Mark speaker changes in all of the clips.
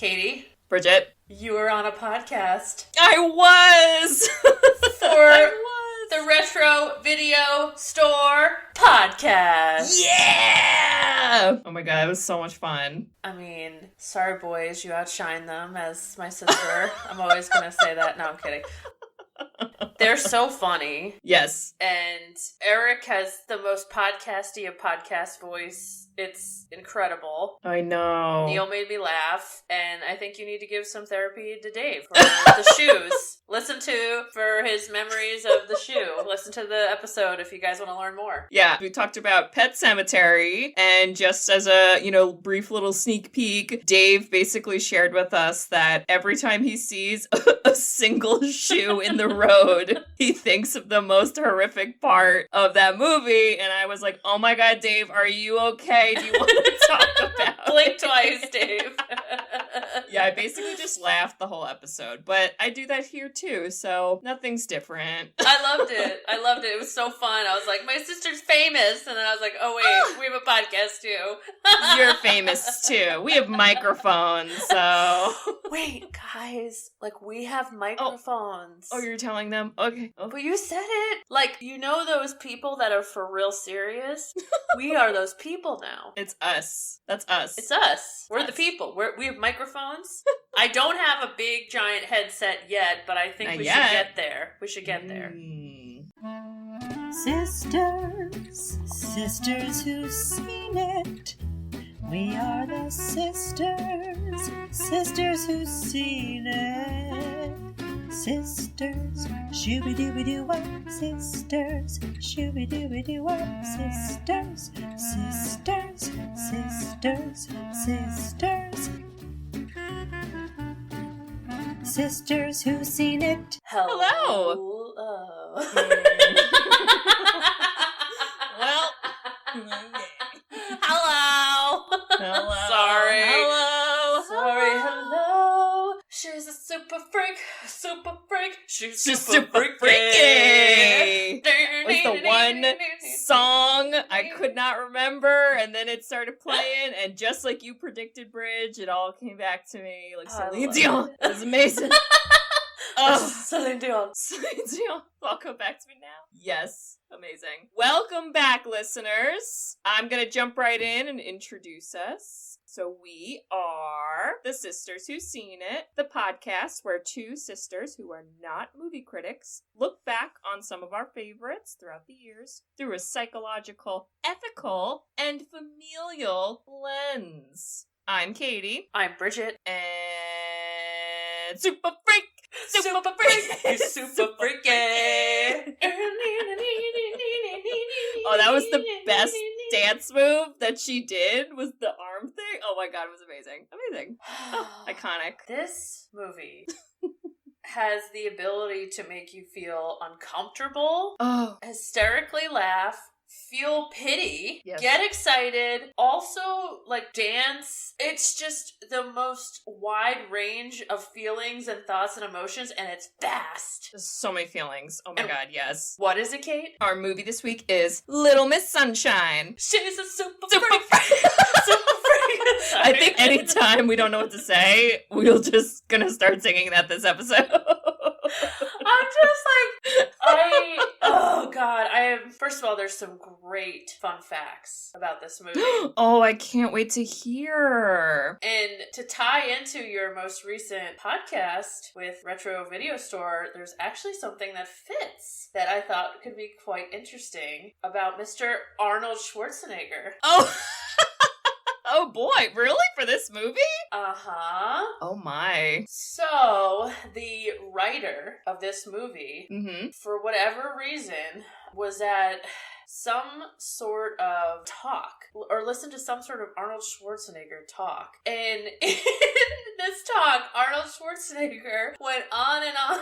Speaker 1: Katie.
Speaker 2: Bridget.
Speaker 1: You were on a podcast.
Speaker 2: I was!
Speaker 1: The Retro Video Store Podcast.
Speaker 2: Yeah! Oh my god, it was so much fun.
Speaker 1: I mean, sorry boys, you outshine them as my sister. I'm always going to say that. No, I'm kidding. They're so funny.
Speaker 2: Yes.
Speaker 1: And Eric has the most podcasty of podcast voice. It's incredible.
Speaker 2: I know.
Speaker 1: Neil made me laugh, and I think you need to give some therapy to Dave for the shoes. Listen for his memories of the shoe. Listen to the episode if you guys want to learn more.
Speaker 2: Yeah, we talked about Pet Cemetery, and just as a, brief little sneak peek, Dave basically shared with us that every time he sees a single shoe in the road, he thinks of the most horrific part of that movie, and I was like, oh my god, Dave, are you okay? Do you want to talk about
Speaker 1: Blink twice, Dave.
Speaker 2: Yeah, I basically just laughed the whole episode, but I do that here too, so nothing's different.
Speaker 1: I loved it. It was so fun. I was like, my sister's famous, and then I was like, oh wait, we have a podcast too.
Speaker 2: You're famous too. We have microphones, so...
Speaker 1: Wait, guys, we have microphones.
Speaker 2: Oh, you're telling them? Okay. Oh.
Speaker 1: But you said it. Those people that are for real serious? We are those people now.
Speaker 2: It's us. That's us.
Speaker 1: It's us. We're the people. We have microphones. I don't have a big, giant headset yet, but I think we should get there. We should get there.
Speaker 3: Sisters who've seen it. We are the sisters who've seen it. Sisters, shooby-dooby-doo-wop, sisters, shooby-dooby-doo-wop, sisters, sisters who've seen it.
Speaker 2: Hello. Well, hello.
Speaker 1: Sorry.
Speaker 2: Hello.
Speaker 1: Sorry, hello. She's a super freak. She's super freaky.
Speaker 2: Was the one song I could not remember, and then it started playing, and just like you predicted, Bridge, it all came back to me like Celine Dion. It was amazing.
Speaker 1: Celine Dion.
Speaker 2: Celine Dion. Welcome back to me now. Yes. Amazing. Welcome back, listeners. I'm going to jump right in and introduce us. So we are the Sisters Who've Seen It, the podcast where two sisters who are not movie critics look back on some of our favorites throughout the years through a psychological, ethical, and familial lens. I'm Katie.
Speaker 1: I'm Bridget.
Speaker 2: And Super Freak! Super Freak!
Speaker 1: You're super freaky!
Speaker 2: Oh, that was the best dance move that she did, was the arm thing. Oh my god, it was amazing. Amazing. Oh, iconic.
Speaker 1: This movie has the ability to make you feel uncomfortable, hysterically laugh, feel pity, get excited, also dance. It's just the most wide range of feelings and thoughts and emotions, and it's fast.
Speaker 2: There's so many feelings. Oh my god, yes.
Speaker 1: What is it, Kate?
Speaker 2: Our movie this week is Little Miss Sunshine.
Speaker 1: She's a super freak. Super freak.
Speaker 2: I think anytime we don't know what to say, we're just gonna start singing that this episode.
Speaker 1: I'm just oh god, first of all, there's some great fun facts about this movie.
Speaker 2: Oh, I can't wait to hear.
Speaker 1: And to tie into your most recent podcast with Retro Video Store, there's actually something that fits that I thought could be quite interesting about Mr. Arnold Schwarzenegger.
Speaker 2: Oh! Oh boy, really? For this movie?
Speaker 1: Uh-huh.
Speaker 2: Oh my.
Speaker 1: So, the writer of this movie, for whatever reason, was at some sort of talk, or listened to some sort of Arnold Schwarzenegger talk. And in this talk, Arnold Schwarzenegger went on and on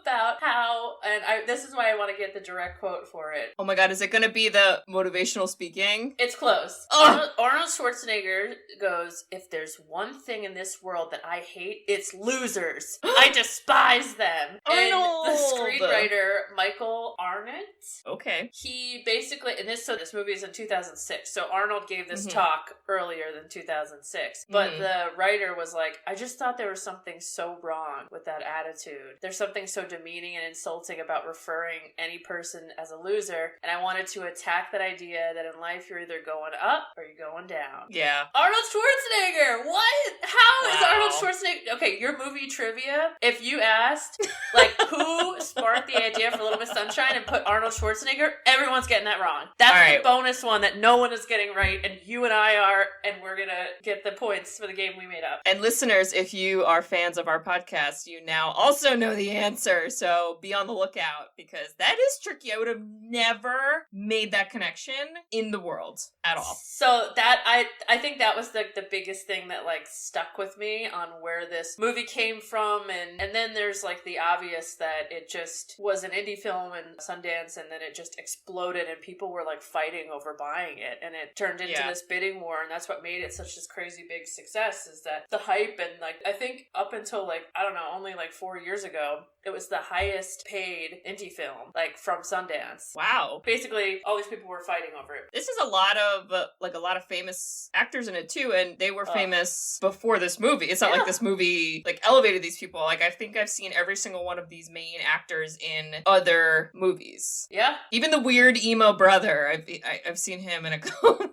Speaker 1: about how, and this is why I want to get the direct quote for it.
Speaker 2: Oh my god, is it going to be the motivational speaking?
Speaker 1: It's close.
Speaker 2: Oh.
Speaker 1: Arnold Schwarzenegger goes, if there's one thing in this world that I hate, it's losers. I despise them.
Speaker 2: Arnold!
Speaker 1: And the screenwriter, Michael Arnott,
Speaker 2: okay,
Speaker 1: he basically, this movie is in 2006, so Arnold gave this talk earlier than 2006, but the writer was like, I just thought there was something so wrong with that attitude. There's something so demeaning and insulting about referring any person as a loser, and I wanted to attack that idea that in life you're either going up or you're going down.
Speaker 2: Yeah.
Speaker 1: Arnold Schwarzenegger! What? How is
Speaker 2: Wow.
Speaker 1: Arnold Schwarzenegger? Okay, your movie trivia, if you asked, like, who sparked the idea for Little Miss Sunshine and put Arnold Schwarzenegger, everyone's getting that wrong. That's
Speaker 2: All right.
Speaker 1: the bonus one that no one is getting right, and you and I are, and we're gonna get the points for the game we made up.
Speaker 2: And listeners, if you are fans of our podcast, you now also know the answer, so be on the lookout, because that is tricky. I would have never made that connection in the world at all.
Speaker 1: So that, I think that was the biggest thing that, like, stuck with me on where this movie came from, and then there's, like, the obvious that it just was an indie film in Sundance, and then it just exploded, and people were, like, fighting over buying it, and it turned into this bidding war, and that's what made it such this crazy big success, is that the hype, and, like, I think up until, like, I don't know, only, like, 4 years ago, it was the highest paid indie film, like, from Sundance.
Speaker 2: Wow.
Speaker 1: Basically, all these people were fighting over it.
Speaker 2: This is a lot of famous actors in it too, and they were famous before this movie. It's not like this movie, like, elevated these people. Like, I think I've seen every single one of these main actors in other movies.
Speaker 1: Yeah.
Speaker 2: Even the weird emo brother, I've seen him in a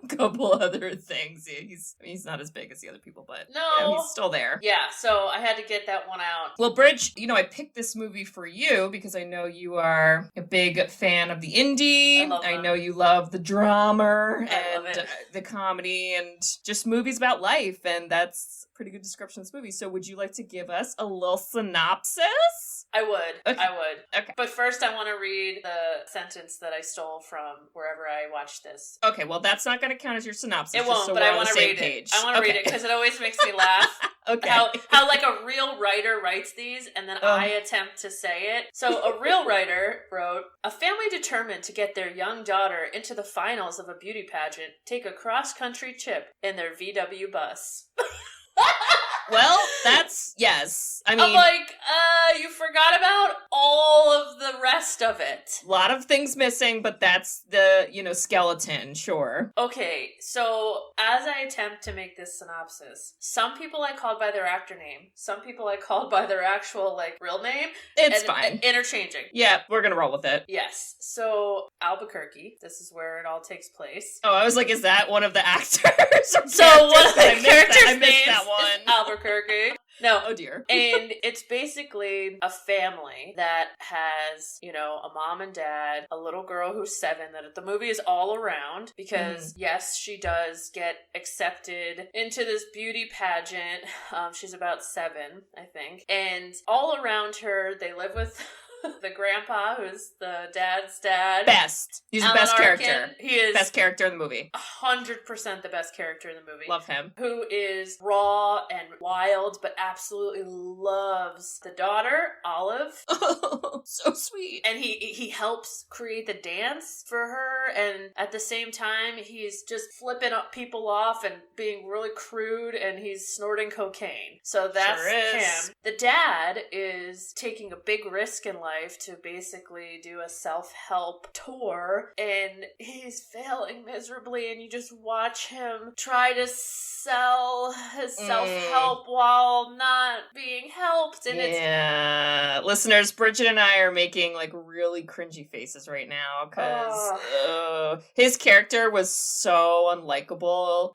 Speaker 2: couple other things. He's not as big as the other people, but he's still there.
Speaker 1: Yeah, so I had to get that one out.
Speaker 2: Well, Bridge, I picked this movie for you because I know you are a big fan of the indie. I know you love the drama and the comedy and just movies about life, and that's a pretty good description of this movie. So would you like to give us a little synopsis?
Speaker 1: I would.
Speaker 2: Okay.
Speaker 1: I would.
Speaker 2: Okay.
Speaker 1: But first I want to read the sentence that I stole from wherever I watched this.
Speaker 2: Okay, well, that's not going to count as your synopsis.
Speaker 1: It won't, but I want to read it. I want to read it because it always makes me laugh.
Speaker 2: Okay.
Speaker 1: How like a real writer writes these and then I attempt to say it. So a real writer wrote, a family determined to get their young daughter into the finals of a beauty pageant take a cross-country trip in their VW bus.
Speaker 2: Well, yes. I mean,
Speaker 1: I'm like, you forgot about all of the rest of it.
Speaker 2: A lot of things missing, but that's the, skeleton, sure.
Speaker 1: Okay, so as I attempt to make this synopsis, some people I called by their actor name, some people I called by their actual, like, real name.
Speaker 2: It's fine.
Speaker 1: Interchanging.
Speaker 2: Yeah, we're gonna roll with it.
Speaker 1: Yes. So, Albuquerque, this is where it all takes place.
Speaker 2: Oh, I was like, is that one of the actors?
Speaker 1: So, one of the characters' names
Speaker 2: that
Speaker 1: is
Speaker 2: one.
Speaker 1: Albuquerque. No.
Speaker 2: Oh, dear.
Speaker 1: And it's basically a family that has, a mom and dad, a little girl who's 7, that the movie is all around because, yes, she does get accepted into this beauty pageant. She's about 7, I think. And all around her, they live with the grandpa, who's the dad's dad.
Speaker 2: Best. He's the best
Speaker 1: Arkin.
Speaker 2: character.
Speaker 1: He is
Speaker 2: best character in the movie.
Speaker 1: 100% the best character in the movie.
Speaker 2: Love him.
Speaker 1: Who is raw and wild, but absolutely loves the daughter, Olive.
Speaker 2: Oh, so sweet.
Speaker 1: And he helps create the dance for her, and at the same time, he's just flipping up people off and being really crude, and he's snorting cocaine. So that's him. The dad is taking a big risk in life to basically do a self-help tour, and he's failing miserably, and you just watch him try to sell his self-help while not being helped, and it's...
Speaker 2: Listeners, Bridget and I are making, like, really cringy faces right now, because his character was so unlikable.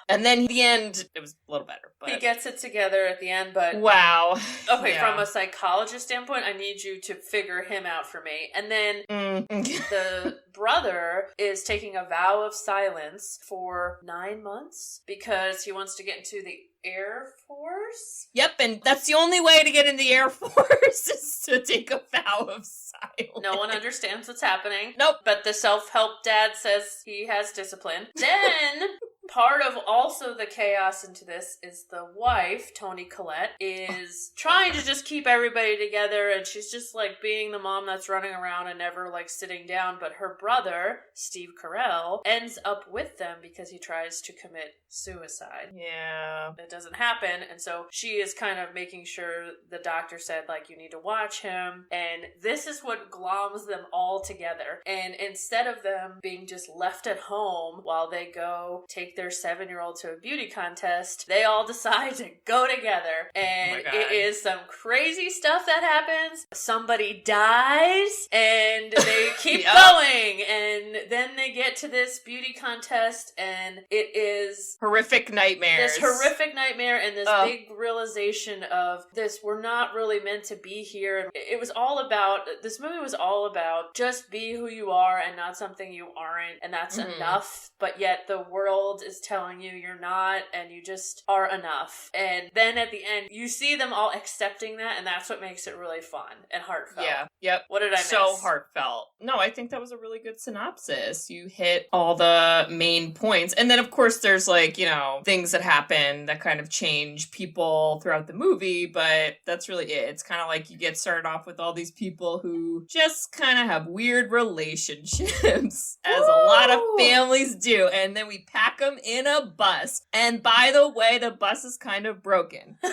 Speaker 2: And then the end, it was a little better, but...
Speaker 1: He gets it together at the end, but...
Speaker 2: Wow.
Speaker 1: Okay, from a psychologist standpoint, I need you to figure him out for me. And then the brother is taking a vow of silence for 9 months because he wants to get into the Air Force.
Speaker 2: Yep, and that's the only way to get in the Air Force is to take a vow of silence. child.
Speaker 1: No one understands what's happening.
Speaker 2: Nope.
Speaker 1: But the self-help dad says he has discipline. Then... part of also the chaos into this is the wife, Toni Collette, is trying to just keep everybody together, and she's just like being the mom that's running around and never like sitting down, but her brother, Steve Carell, ends up with them because he tries to commit suicide.
Speaker 2: Yeah.
Speaker 1: It doesn't happen, and so she is kind of making sure the doctor said, like, you need to watch him, and this is what gloms them all together. And instead of them being just left at home while they go take their 7-year-old to a beauty contest, they all decide to go together, and it is some crazy stuff that happens. Somebody dies, and they keep going, and then they get to this beauty contest, and it is
Speaker 2: horrific nightmares.
Speaker 1: This horrific nightmare, and this big realization of this, we're not really meant to be here. And it was all about, this movie was all about just be who you are and not something you aren't, and that's enough, but yet the world is telling you you're not, and you just are enough. And then at the end, you see them all accepting that, and that's what makes it really fun and heartfelt.
Speaker 2: Yeah. Yep.
Speaker 1: What did I miss?
Speaker 2: So heartfelt. No, I think that was a really good synopsis. You hit all the main points. And then, of course, there's like, you know, things that happen that kind of change people throughout the movie, but that's really it. It's kind of like you get started off with all these people who just kind of have weird relationships, as a lot of families do, and then we pack them in a bus. And by the way, the bus is kind of broken. So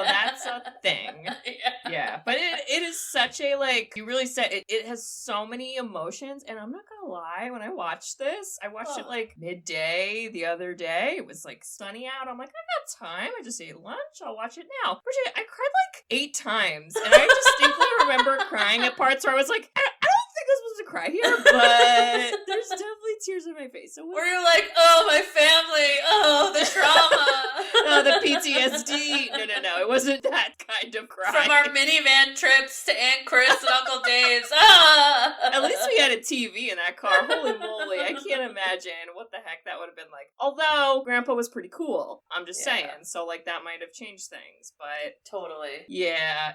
Speaker 2: that's a thing. Yeah. But it is such a, like, you really said, it has so many emotions, and I'm not gonna lie, when I watched this, I watched it like midday the other day. It was like sunny out. I'm like, I got time. I just ate lunch. I'll watch it now. Bridget, I cried like 8 times, and I distinctly remember crying at parts where I was like, I don't think I'm supposed to cry here, but there's definitely tears in my face. So
Speaker 1: where you're like, oh, my family, oh, the trauma.
Speaker 2: Oh, the PTSD. No, it wasn't that kind of cry.
Speaker 1: From our minivan trips to Aunt Chris and Uncle Dave's. Ah!
Speaker 2: At least we had a TV in that car. Holy moly, I can't imagine what the heck that would have been like. Although, Grandpa was pretty cool. I'm just saying. So, like, that might have changed things, but...
Speaker 1: Totally.
Speaker 2: Yeah.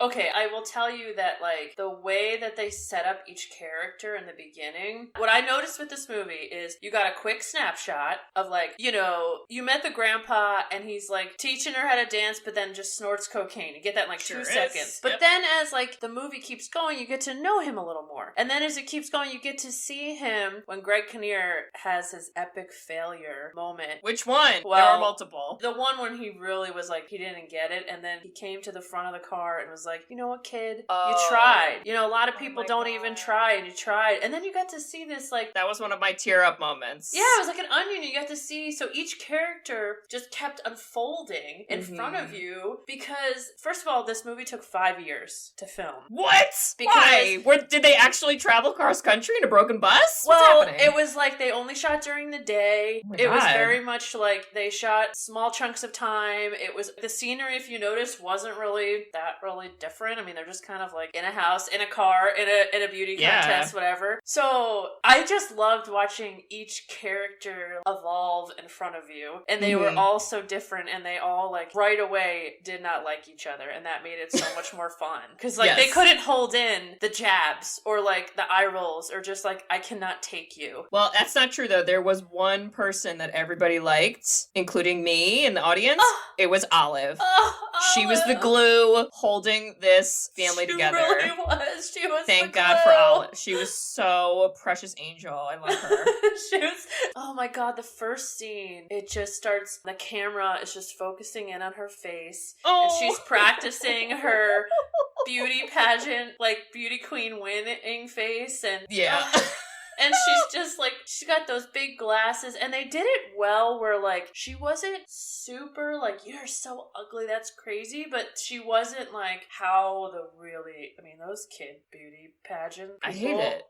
Speaker 1: Okay, I will tell you that, like, the way that they set up each character in the beginning, what I noticed with this movie is you got a quick snapshot of, like, you know, you met the grandpa and he's, like, teaching her how to dance, but then just snorts cocaine. You get that in, like, 2 seconds. But then as, like, the movie keeps going, you get to know him a little more. And then as it keeps going, you get to see him when Greg Kinnear has his epic failure moment.
Speaker 2: Which one?
Speaker 1: Well,
Speaker 2: there were multiple.
Speaker 1: The one when he really was like, he didn't get it, and then he came to the front of the car and was like, you know what, kid? You tried. You know, a lot of people don't even try, and you tried. And then you got to see this, like...
Speaker 2: That was one of my tear-up moments.
Speaker 1: Yeah, it was like an onion. You got to see, so each character just kept unfolding in front of you, because, first of all, this movie took 5 years to film.
Speaker 2: What? Why? Did they actually travel cross country in a broken bus?
Speaker 1: Well, it was like they only shot during the day.
Speaker 2: Oh
Speaker 1: it was very much like they shot small chunks of time. It was, the scenery, if you notice, wasn't really different. I mean, they're just kind of like in a house, in a car, in a beauty contest, whatever. So I just loved watching each character evolve in front of you, and they were all so different, and they all, like, right away did not like each other, and that made it so much more fun. Because, like, they couldn't hold in the jabs or, like, the eye rolls or just, like, I cannot take you.
Speaker 2: Well, that's not true, though. There was one person that everybody liked, including me in the audience. It was Olive. She was the glue holding this family together.
Speaker 1: She really was. She was
Speaker 2: Thank
Speaker 1: the
Speaker 2: God
Speaker 1: glue.
Speaker 2: for Olive. She was so a precious angel. I love her.
Speaker 1: She was... Oh my God, the first scene, it just starts, the camera is just focusing in on her face, and she's practicing her beauty pageant, like, beauty queen winning face, and... And she's just, like, she got those big glasses, and they did it well where, like, she wasn't super, like, you're so ugly, that's crazy, but she wasn't, like, how the really, I mean, those kid beauty pageant people,
Speaker 2: I hate it.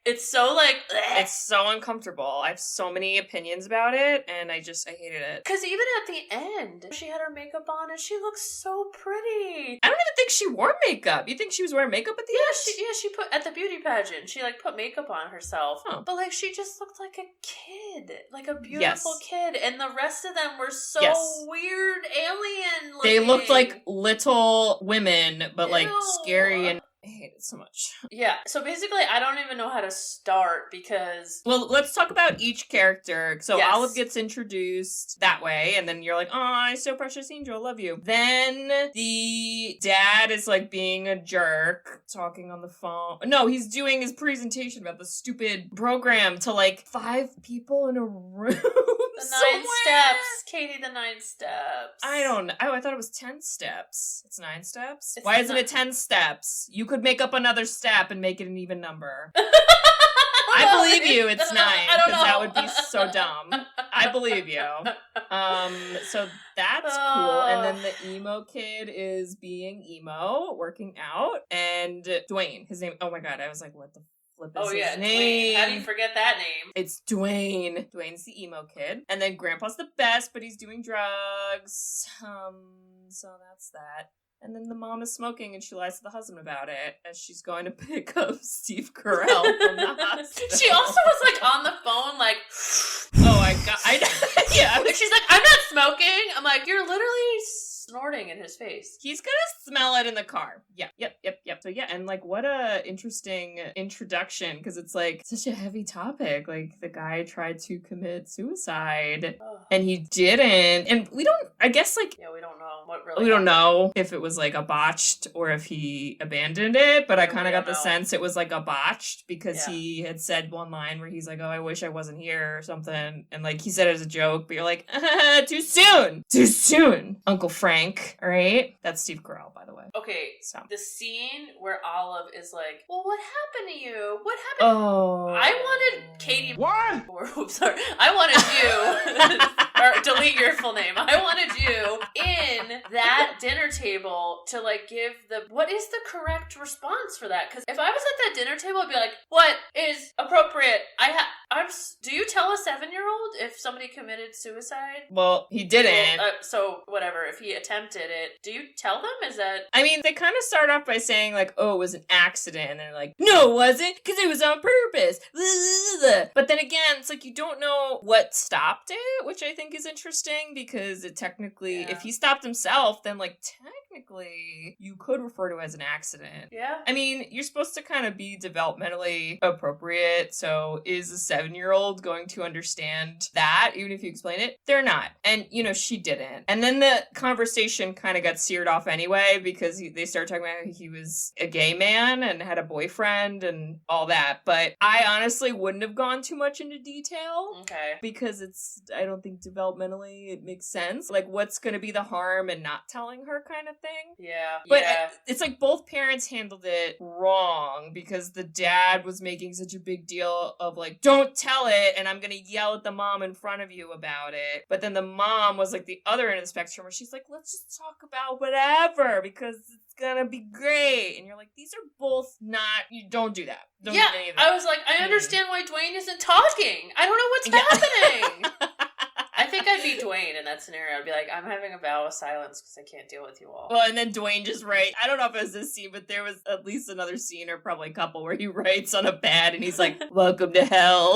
Speaker 1: It's so, like,
Speaker 2: it's so uncomfortable. I have so many opinions about it, and I hated it.
Speaker 1: Because even at the end, she had her makeup on, and she looks so pretty.
Speaker 2: I don't even think she wore makeup. You think she was wearing makeup at the end?
Speaker 1: She put, at the beauty pageant, she, like, put put makeup on herself.
Speaker 2: Oh.
Speaker 1: But, like, she just looked like a kid. Like a beautiful kid. And the rest of them were so weird alien looking.
Speaker 2: They looked like little women, but, like, scary and... I hate it so much.
Speaker 1: Yeah. So basically, I don't even know how to start because...
Speaker 2: Well, let's talk about each character. So Olive gets introduced that way, and then you're like, oh, so precious angel, I love you. Then the dad is, like, being a jerk, talking on the phone. No, he's doing his presentation about the stupid program to, like, 5 people in a room.
Speaker 1: The 9 steps. Katie, the 9 steps.
Speaker 2: I don't know. Oh, I thought it was 10 steps. It's 9 steps? Why isn't it 10 steps? You could make up another step and make it an even number. I believe you, it's 9, because that would be so dumb. I believe you. So that's cool. And then the emo kid is being emo, working out, and Dwayne, his name, oh my god, I was like, what the flip is his name?
Speaker 1: Dwayne. How do you forget that name?
Speaker 2: It's Dwayne. Dwayne's the emo kid. And then Grandpa's the best, but he's doing drugs. So that's that. And then the mom is smoking and she lies to the husband about it as she's going to pick up Steve Carell from the hospital.
Speaker 1: She also was like on the phone like,
Speaker 2: oh my god. Yeah.
Speaker 1: She's like, I'm not smoking. I'm like, you're literally snorting in his face.
Speaker 2: He's gonna smell it in the car. Yep. So yeah, and like what a interesting introduction, because it's like such a heavy topic. Like the guy tried to commit suicide and he didn't. And we don't, I guess like...
Speaker 1: Yeah, we don't know what really
Speaker 2: We don't know if it was like a botched or if he abandoned it, but I kind of got the sense it was like a botched because he had said one line where he's like, oh, I wish I wasn't here or something. And like he said it as a joke, but you're like, too soon. Uncle Frank, all right? That's Steve Carell, by the way.
Speaker 1: Okay,
Speaker 2: so
Speaker 1: the scene where Olive is like, well, what happened to you? What happened?
Speaker 2: Oh.
Speaker 1: I wanted Katie...
Speaker 4: What?
Speaker 1: Oops, sorry. I wanted you... or delete your full name. I wanted you in that dinner table to like give what is the correct response for that? Because if I was at that dinner table, I'd be like, what is appropriate? Do you tell a 7-year-old if somebody committed suicide?
Speaker 2: Well, he didn't.
Speaker 1: Well, so whatever, if he attempted it, do you tell them? Is that...
Speaker 2: I mean, they kind of start off by saying like, oh, it was an accident. And they're like, no, it wasn't, because it was on purpose. But then again, it's like you don't know what stopped it, which I think is interesting because it technically, if he stopped himself, then like technically you could refer to it as an accident.
Speaker 1: Yeah.
Speaker 2: I mean, you're supposed to kind of be developmentally appropriate. So is a 7-year-old going to understand that even if you explain it? They're not. And, you know, she didn't. And then the conversation kind of got seared off anyway because they started talking about how he was a gay man and had a boyfriend and all that. But I honestly wouldn't have gone too much into detail.
Speaker 1: Okay.
Speaker 2: Because I don't think developmentally it makes sense. Like, what's going to be the harm in not telling her kind of thing?
Speaker 1: Yeah.
Speaker 2: But it's like both parents handled it wrong because the dad was making such a big deal of like, don't tell it and I'm going to yell at the mom in front of you about it. But then the mom was like the other end of the spectrum where she's like, let's just talk about whatever because it's going to be great. And you're like, these are both not, you don't do that. Don't do any of that.
Speaker 1: I was like, I understand why Dwayne isn't talking. I don't know what's happening. I think I'd be Dwayne in that scenario. I'd be like, I'm having a vow of silence because I can't deal with you all.
Speaker 2: Well, and then Dwayne just writes, I don't know if it was this scene, but there was at least another scene or probably a couple where he writes on a pad and he's like, welcome to hell.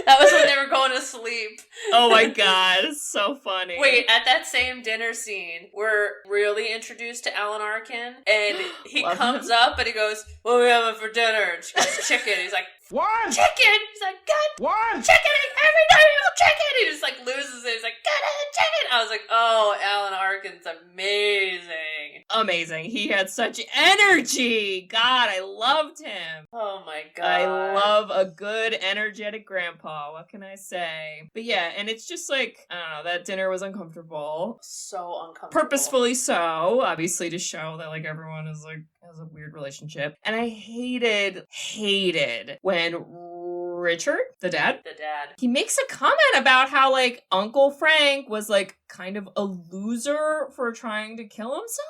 Speaker 1: That was when they were going to sleep.
Speaker 2: Oh my god, it's so funny.
Speaker 1: Wait, at that same dinner scene, we're really introduced to Alan Arkin, and he comes up and he goes, what are we having for dinner? And she goes, chicken. He's like,
Speaker 4: what?
Speaker 1: Chicken! He's like, God!
Speaker 4: What?
Speaker 1: Chicken! Every time you have chicken! He just like loses it. He's like, God, chicken! I was like, oh, Alan Arkin's amazing.
Speaker 2: Amazing. He had such energy. God, I loved him.
Speaker 1: Oh my god.
Speaker 2: I love a good, energetic grandpa. What can I say? But yeah, and it's just like, I don't know, that dinner was uncomfortable.
Speaker 1: So uncomfortable.
Speaker 2: Purposefully so, obviously to show that like everyone is like, has a weird relationship. And I hated when Richard, the dad, he makes a comment about how like Uncle Frank was like kind of a loser for trying to kill himself.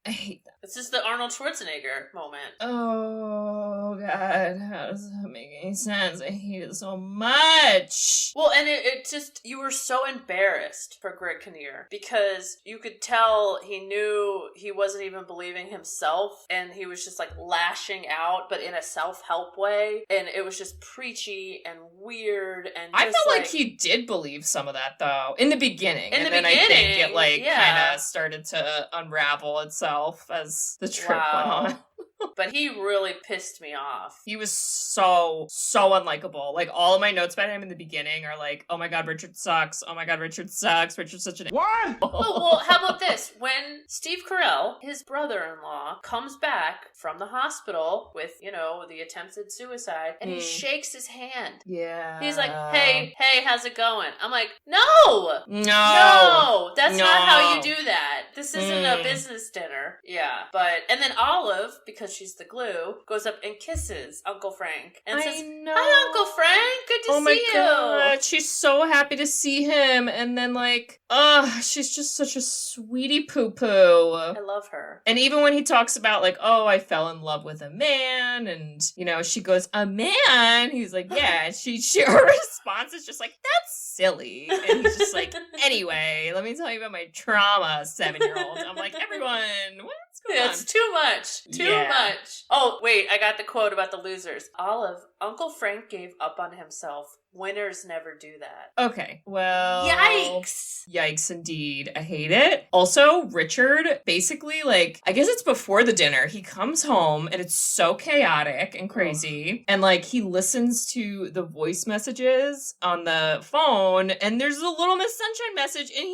Speaker 2: I hate that.
Speaker 1: This is the Arnold Schwarzenegger moment.
Speaker 2: Oh, God. How does that make any sense? I hate it so much.
Speaker 1: Well, and it just, you were so embarrassed for Greg Kinnear because you could tell he knew he wasn't even believing himself, and he was just like lashing out, but in a self-help way, and it was just preachy and weird, and
Speaker 2: I felt like he did believe some of that, though, in the beginning.
Speaker 1: I think it
Speaker 2: kind of started to unravel itself as the trip went on.
Speaker 1: But he really pissed me off.
Speaker 2: He was so unlikable. Like, all of my notes about him in the beginning are like, oh my God, Richard sucks. Oh my God, Richard sucks. Richard's such an...
Speaker 1: What? Well, how about this? When Steve Carell, his brother-in-law, comes back from the hospital with, the attempted suicide, and he shakes his hand.
Speaker 2: Yeah.
Speaker 1: He's like, hey, how's it going? I'm like, no, that's not how you do that. This isn't a business dinner. Yeah. And then Olive, because she's the glue, goes up and kisses Uncle Frank and says, hi, Uncle Frank, good to see you. Oh my God,
Speaker 2: she's so happy to see him. And then she's just such a sweetie poo-poo.
Speaker 1: I love her.
Speaker 2: And even when he talks about I fell in love with a man, and, she goes, a man? He's like, yeah. Her response is just like, that's silly. And he's just like, anyway, let me tell you about my trauma, 7-year-old. I'm like, everyone, what's going on?
Speaker 1: It's too much. Too much. Oh, wait, I got the quote about the losers. Olive, Uncle Frank gave up on himself. Winners never do that.
Speaker 2: Okay, well...
Speaker 1: Yikes!
Speaker 2: Yikes, indeed. I hate it. Also, Richard, basically, I guess it's before the dinner, he comes home, and it's so chaotic and crazy, and, he listens to the voice messages on the phone, and there's a little Miss Sunshine message, and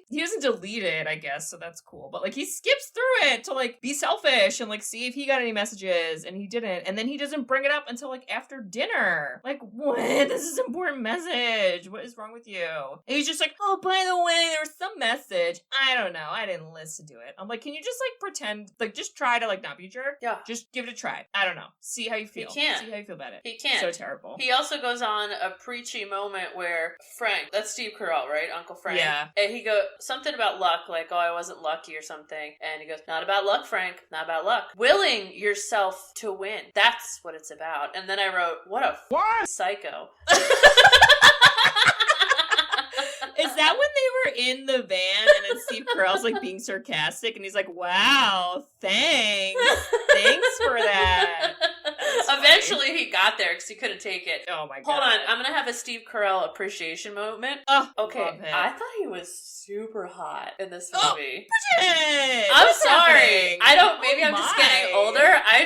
Speaker 2: he doesn't delete it, I guess, so that's cool, but, he skips through it to, be selfish and, see if he got any messages, and he didn't, and then he doesn't bring it up until, after dinner. What? This is important message. What is wrong with you? And he's just like, oh, by the way, there was some message. I don't know. I didn't listen to it. I'm like, can you just pretend, just try to not be a jerk?
Speaker 1: Yeah.
Speaker 2: Just give it a try. I don't know. See how you feel.
Speaker 1: He can't.
Speaker 2: See how you feel about it.
Speaker 1: He can't.
Speaker 2: So terrible.
Speaker 1: He also goes on a preachy moment where Frank, that's Steve Carell, right? Uncle Frank.
Speaker 2: Yeah.
Speaker 1: And he goes, something about luck, oh, I wasn't lucky or something. And he goes, not about luck, Frank. Not about luck. Willing yourself to win. That's what it's about. And then I wrote, what a psycho.
Speaker 2: Is that when they were in the van and then Steve Carell's being sarcastic and he's like, wow, thanks for that.
Speaker 1: Eventually he got there because he couldn't take it.
Speaker 2: Oh my God.
Speaker 1: Hold on, I'm gonna have a Steve Carell appreciation moment.
Speaker 2: Oh,
Speaker 1: okay, I thought he was super hot in this movie.
Speaker 2: Bridget!
Speaker 1: I'm sorry.
Speaker 2: Happening?
Speaker 1: Maybe I'm just getting older. I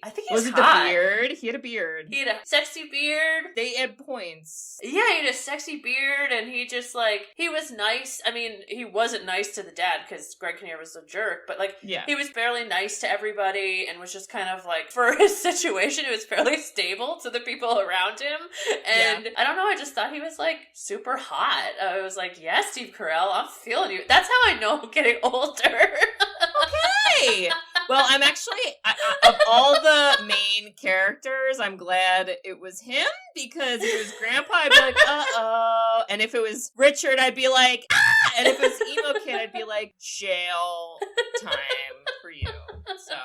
Speaker 1: think he was hot.
Speaker 2: Was it the beard? He had a beard.
Speaker 1: He had a sexy beard.
Speaker 2: They had points.
Speaker 1: Yeah, he had a sexy beard, and he just he was nice. I mean, he wasn't nice to the dad because Greg Kinnear was a jerk, but he was fairly nice to everybody and was just kind of for his situation, it was fairly stable to the people around him. And I don't know, I just thought he was super hot. I was like, yes, Steve Carell, I'm feeling you. That's how I know I'm getting older.
Speaker 2: Okay. Well, I'm actually, of all the main characters, I'm glad it was him, because if it was Grandpa, I'd be like, uh-oh. And if it was Richard, I'd be like, ah! And if it was Emo Kid, I'd be like, jail time for you. So...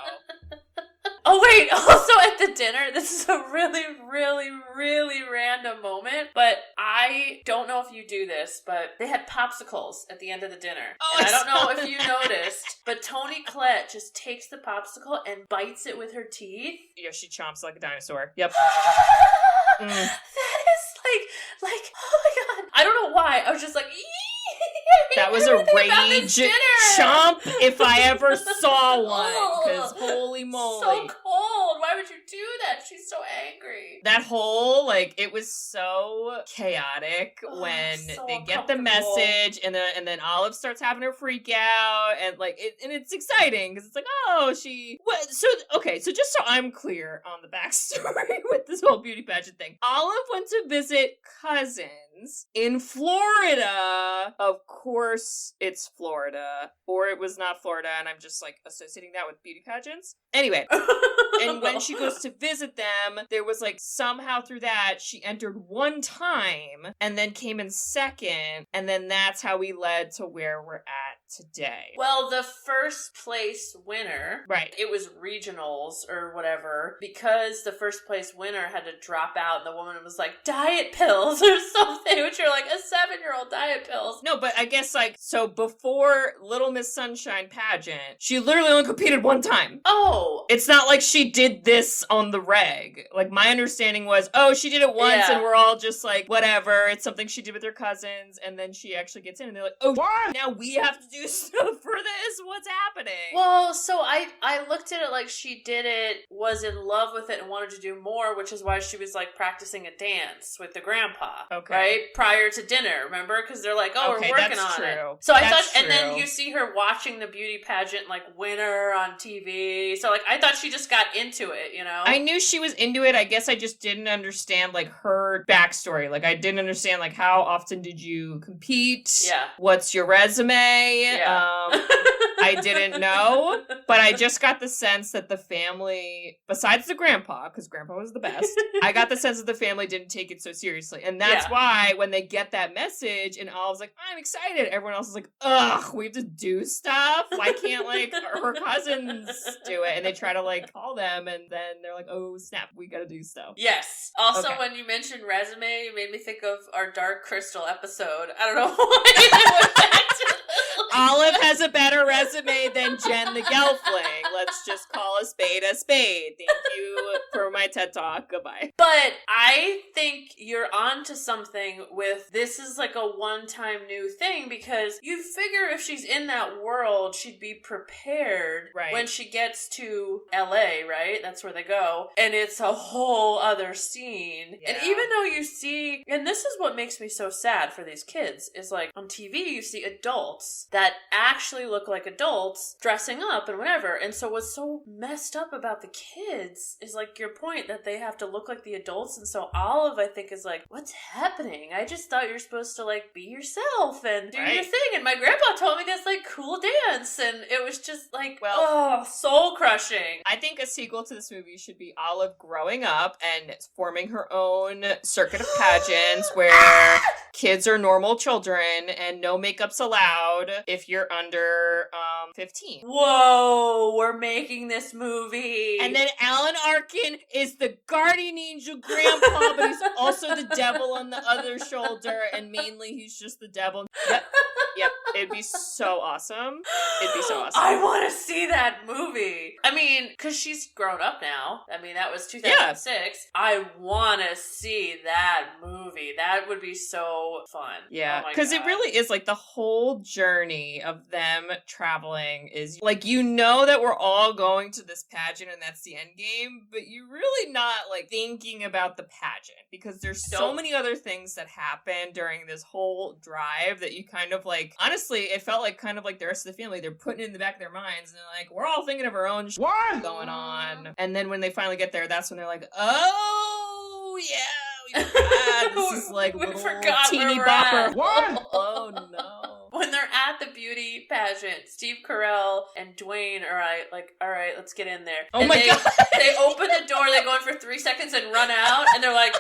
Speaker 1: Oh, wait, also at the dinner, this is a really, really, really random moment, but I don't know if you do this, but they had popsicles at the end of the dinner. Oh, and I don't know if you noticed, but Toni Collette just takes the popsicle and bites it with her teeth.
Speaker 2: Yeah, she chomps like a dinosaur. Yep.
Speaker 1: That is oh my God. I don't know why. I was just like,
Speaker 2: that was a rage chomp if I ever saw one, because holy moly.
Speaker 1: So cold. Why would you do that? She's so angry.
Speaker 2: That whole, it was so chaotic when they get the message, and then Olive starts having her freak out, and and it's exciting, because it's so just so I'm clear on the backstory with this whole beauty pageant thing. Olive went to visit cousins in Florida. Of course it's Florida, or it was not Florida, and I'm just associating that with beauty pageants. Anyway, and when she goes to visit them, there was somehow through that she entered one time and then came in second, and then that's how we led to where we're at today?
Speaker 1: Well, the first place winner,
Speaker 2: right?
Speaker 1: It was regionals or whatever, because the first place winner had to drop out. The woman was like, diet pills or something, which are like a 7-year-old diet pills.
Speaker 2: No, but I guess so before Little Miss Sunshine pageant, she literally only competed one time.
Speaker 1: Oh.
Speaker 2: It's not like she did this on the reg. Like, my understanding was, she did it once and we're all just like, whatever. It's something she did with her cousins, and then she actually gets in and they're like, what? Now we have to do stuff for this? What's happening?
Speaker 1: Well, so I looked at it like she did it, was in love with it, and wanted to do more, which is why she was like practicing a dance with the grandpa. Okay. Right? Prior to dinner, remember? Because they're like, we're working on it. So I thought, and then you see her watching the beauty pageant like winner on TV. So like I thought she just got into it, you know?
Speaker 2: I knew she was into it. I guess I just didn't understand like her backstory. Like I didn't understand like how often did you compete?
Speaker 1: Yeah.
Speaker 2: What's your resume?
Speaker 1: Yeah.
Speaker 2: I didn't know, but I just got the sense that the family, besides the grandpa, because grandpa was the best, I got the sense that the family didn't take it so seriously. And that's why when they get that message and Olive's like, I'm excited, everyone else is like, ugh, we have to do stuff? Why can't like her cousins do it? And they try to like call them and then they're like, oh snap, we gotta do stuff.
Speaker 1: Yes. Also, when you mentioned resume, you made me think of our Dark Crystal episode. I don't know why I went back to
Speaker 2: Olive has a better resume than Jen the Gelfling. Let's just call a spade a spade. Thank you for my TED Talk. Goodbye.
Speaker 1: But I think you're onto something with this is like a one-time new thing, because you figure if she's in that world, she'd be prepared when she gets to LA, right? That's where they go. And it's a whole other scene. Yeah. And even though you see, and this is what makes me so sad for these kids, is like on TV you see adults that actually look like adults dressing up and whatever. And so what's so messed up about the kids is like your point that they have to look like the adults. And so Olive, I think, is like, what's happening? I just thought you're supposed to like be yourself and do your thing. And my grandpa told me this like cool dance. And it was just like, soul crushing.
Speaker 2: I think a sequel to this movie should be Olive growing up and forming her own circuit of pageants where kids are normal children and no makeup's allowed if you're under 15.
Speaker 1: Whoa, we're making this movie.
Speaker 2: And then Alan Arkin is the guardian angel grandpa, but he's also the devil on the other shoulder, and mainly he's just the devil. Yep. It'd be so awesome.
Speaker 1: I want to see that movie. I mean, because she's grown up now. I mean, that was 2006. Yeah. I want to see that movie. That would be so fun.
Speaker 2: Yeah, because it really is like the whole journey of them traveling is like, you know that we're all going to this pageant and that's the end game, but you're really not like thinking about the pageant because there's so many other things that happen during this whole drive that you kind of like, honestly, it felt like kind of like the rest of the family, they're putting it in the back of their minds and they're like, we're all thinking of our own going on. And then when they finally get there, that's when they're like, oh yeah, we forgot. This is like
Speaker 1: we
Speaker 2: little
Speaker 1: forgot
Speaker 2: teeny bopper. What? Oh no.
Speaker 1: When they're at the beauty pageant, Steve Carell and Dwayne are like, all right, let's get in there.
Speaker 2: Oh my God.
Speaker 1: They open the door, they go in for 3 seconds and run out, and they're like,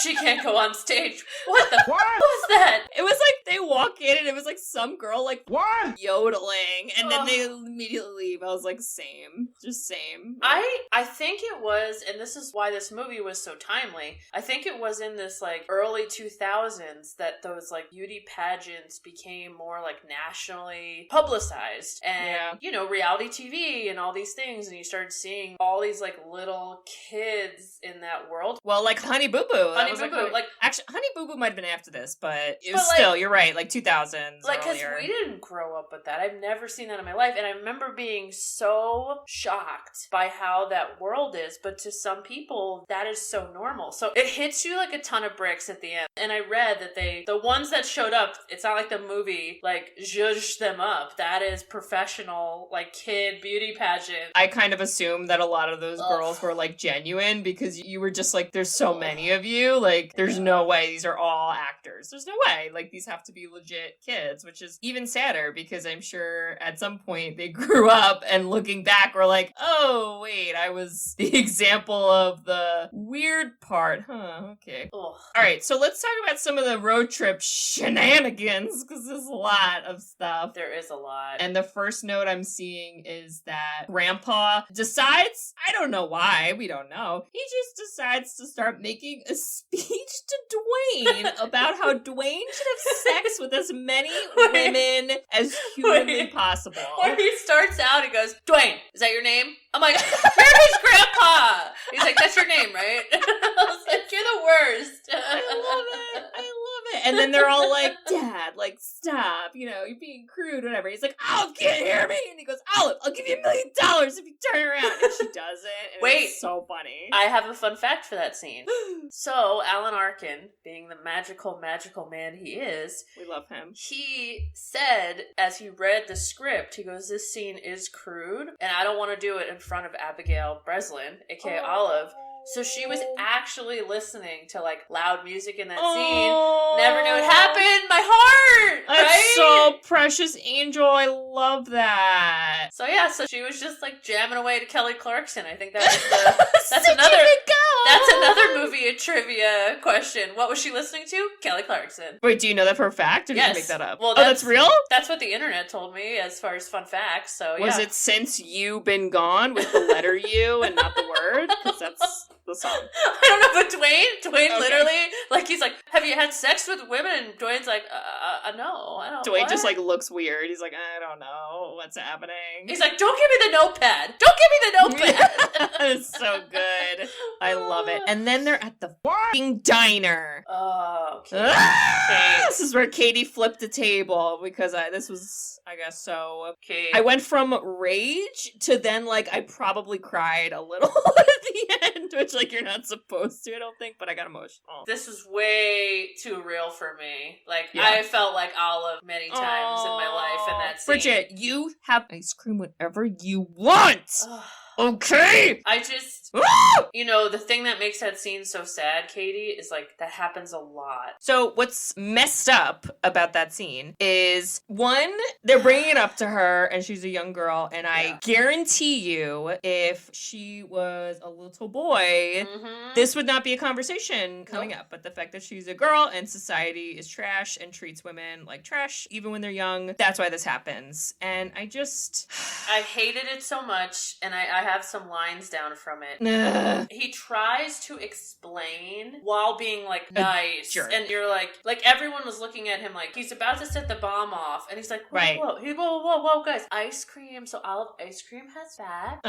Speaker 1: she can't go on stage. What the what was that?
Speaker 2: It was like they walk in and it was like some girl like what? Yodeling and then they immediately leave. I was like, same. Just same.
Speaker 1: I think it was, and this is why this movie was so timely, I think it was in this like early 2000s that those like beauty pageants became more like nationally publicized. And, you know, reality TV and all these things, and you started seeing all these like little kids in that world.
Speaker 2: Well, like Honey Boo Boo. Actually, Honey Boo Boo might have been after this, but it was still, you're right, like 2000s.
Speaker 1: Like, because we didn't grow up with that. I've never seen that in my life, and I remember being so shocked by how that world is, but to some people, that is so normal. So it hits you like a ton of bricks at the end. And I read that the ones that showed up, it's not like the movie, like, zhuzhed them up. That is professional, like, kid beauty pageant.
Speaker 2: I kind of assumed that a lot of those girls were, like, genuine, because you were just like, there's so many of you. Like, there's no way these are all actors. There's no way. Like, these have to be legit kids, which is even sadder because I'm sure at some point they grew up and looking back were like, oh, wait, I was the example of the weird part. Huh, okay. Ugh. All right, so let's talk about some of the road trip shenanigans because there's a lot of stuff.
Speaker 1: There is a lot.
Speaker 2: And the first note I'm seeing is that Grandpa decides, I don't know why, we don't know, he just decides to start making a speech to Dwayne about how Dwayne should have sex with as many women as humanly possible.
Speaker 1: When he starts out, he goes, Dwayne, is that your name? I'm like, where's Grandpa? He's like, that's your name, right? I was like, you're the worst.
Speaker 2: I love it. And then they're all like, Dad, like, stop, you're being crude, whatever. He's like, Olive can't hear me. And he goes, Olive, I'll give you $1 million if you turn around. And she does it. And
Speaker 1: wait,
Speaker 2: it's so funny.
Speaker 1: I have a fun fact for that scene. So, Alan Arkin, being the magical man he is.
Speaker 2: We love him.
Speaker 1: He said, as he read the script, he goes, this scene is crude, and I don't want to do it in front of Abigail Breslin, aka Olive. So she was actually listening to, like, loud music in that scene. Never knew it happened. My heart!
Speaker 2: That's
Speaker 1: right?
Speaker 2: so precious, Angel. I love that.
Speaker 1: So, yeah, so she was just, like, jamming away to Kelly Clarkson. I think that was that's another movie trivia question. What was she listening to? Kelly Clarkson.
Speaker 2: Wait, do you know that for a fact, or did
Speaker 1: yes.
Speaker 2: you make that up?
Speaker 1: Well,
Speaker 2: that's real?
Speaker 1: That's what the internet told me as far as fun facts, so, yeah.
Speaker 2: Was it Since You Been Gone with the letter U and not the word? Because that's the song.
Speaker 1: I don't know, but Dwayne literally, like, he's like, have you had sex with women? And Dwayne's like, no, I don't.
Speaker 2: Dwayne
Speaker 1: what?
Speaker 2: just, like, looks weird. He's like, I don't know what's happening.
Speaker 1: He's like, don't give me the notepad. Don't give me the notepad.
Speaker 2: It's so good. I love it. And then they're at the fucking diner.
Speaker 1: Oh, okay.
Speaker 2: This is where Katie flipped the table because this was, I guess, so.
Speaker 1: Okay.
Speaker 2: I went from rage to then, like, I probably cried a little at the end, which, like, you're not supposed to, I don't think, but I got emotional.
Speaker 1: This was way too real for me. Like, yeah. I felt like Olive many times in my life in that scene.
Speaker 2: Bridget, you have ice cream whenever you want! Okay!
Speaker 1: I just, the thing that makes that scene so sad, Katie, is, like, that happens a lot.
Speaker 2: So what's messed up about that scene is, one, they're bringing it up to her, and she's a young girl, and I guarantee you, if she was a little boy, this would not be a conversation coming up. But the fact that she's a girl, and society is trash, and treats women like trash, even when they're young, that's why this happens. And I
Speaker 1: hated it so much, and I have some lines down from it. He tries to explain while being, like, nice.
Speaker 2: Sure.
Speaker 1: And you're like everyone was looking at him like he's about to set the bomb off. And he's like, whoa, guys. Ice cream. So Olive, ice cream has fat.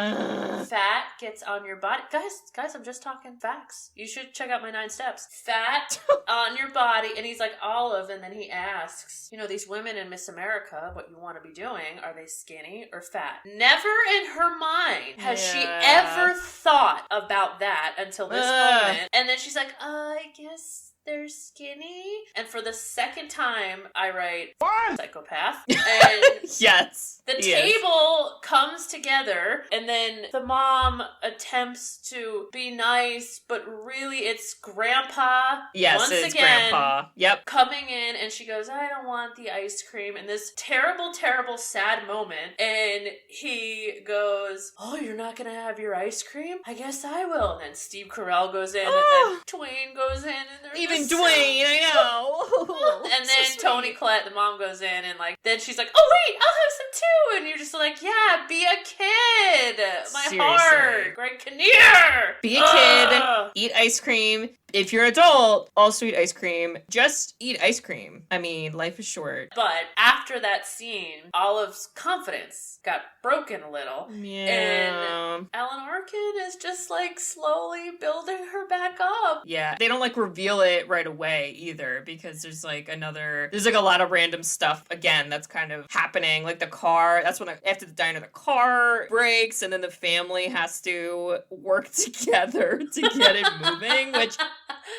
Speaker 1: Fat gets on your body. Guys, I'm just talking facts. You should check out my 9 steps. Fat on your body. And he's like, Olive. And then he asks, these women in Miss America, what you want to be doing, are they skinny or fat? Never in her mind has she ever thought about that until this moment. And then she's like, I guess they're skinny. And for the second time, I write, psychopath. And
Speaker 2: yes.
Speaker 1: The table comes together, and then the mom attempts to be nice, but really it's Grandpa.
Speaker 2: Yes,
Speaker 1: once
Speaker 2: it's
Speaker 1: again,
Speaker 2: Grandpa. Yep.
Speaker 1: Coming in, and she goes, I don't want the ice cream. And this terrible, terrible, sad moment. And he goes, oh, you're not going to have your ice cream? I guess I will. And then Steve Carell goes in, and then Dwayne goes in, and they're
Speaker 2: even Dwayne, I know.
Speaker 1: And then so Toni Collette, the mom, goes in, and, like, then she's like, oh, wait, I'll have some too. And you're just like, yeah, be a kid. My
Speaker 2: Seriously.
Speaker 1: Heart. Greg Kinnear.
Speaker 2: Be a kid. Eat ice cream. If you're an adult, also eat ice cream. Just eat ice cream. I mean, life is short.
Speaker 1: But after that scene, Olive's confidence got broken a little.
Speaker 2: Yeah.
Speaker 1: And Alan Arkin is just, like, slowly building her back up.
Speaker 2: Yeah. They don't, like, reveal it right away either, because there's, like, a lot of random stuff, again, that's kind of happening. Like, the car, that's when, after the diner, the car breaks, and then the family has to work together to get it moving, which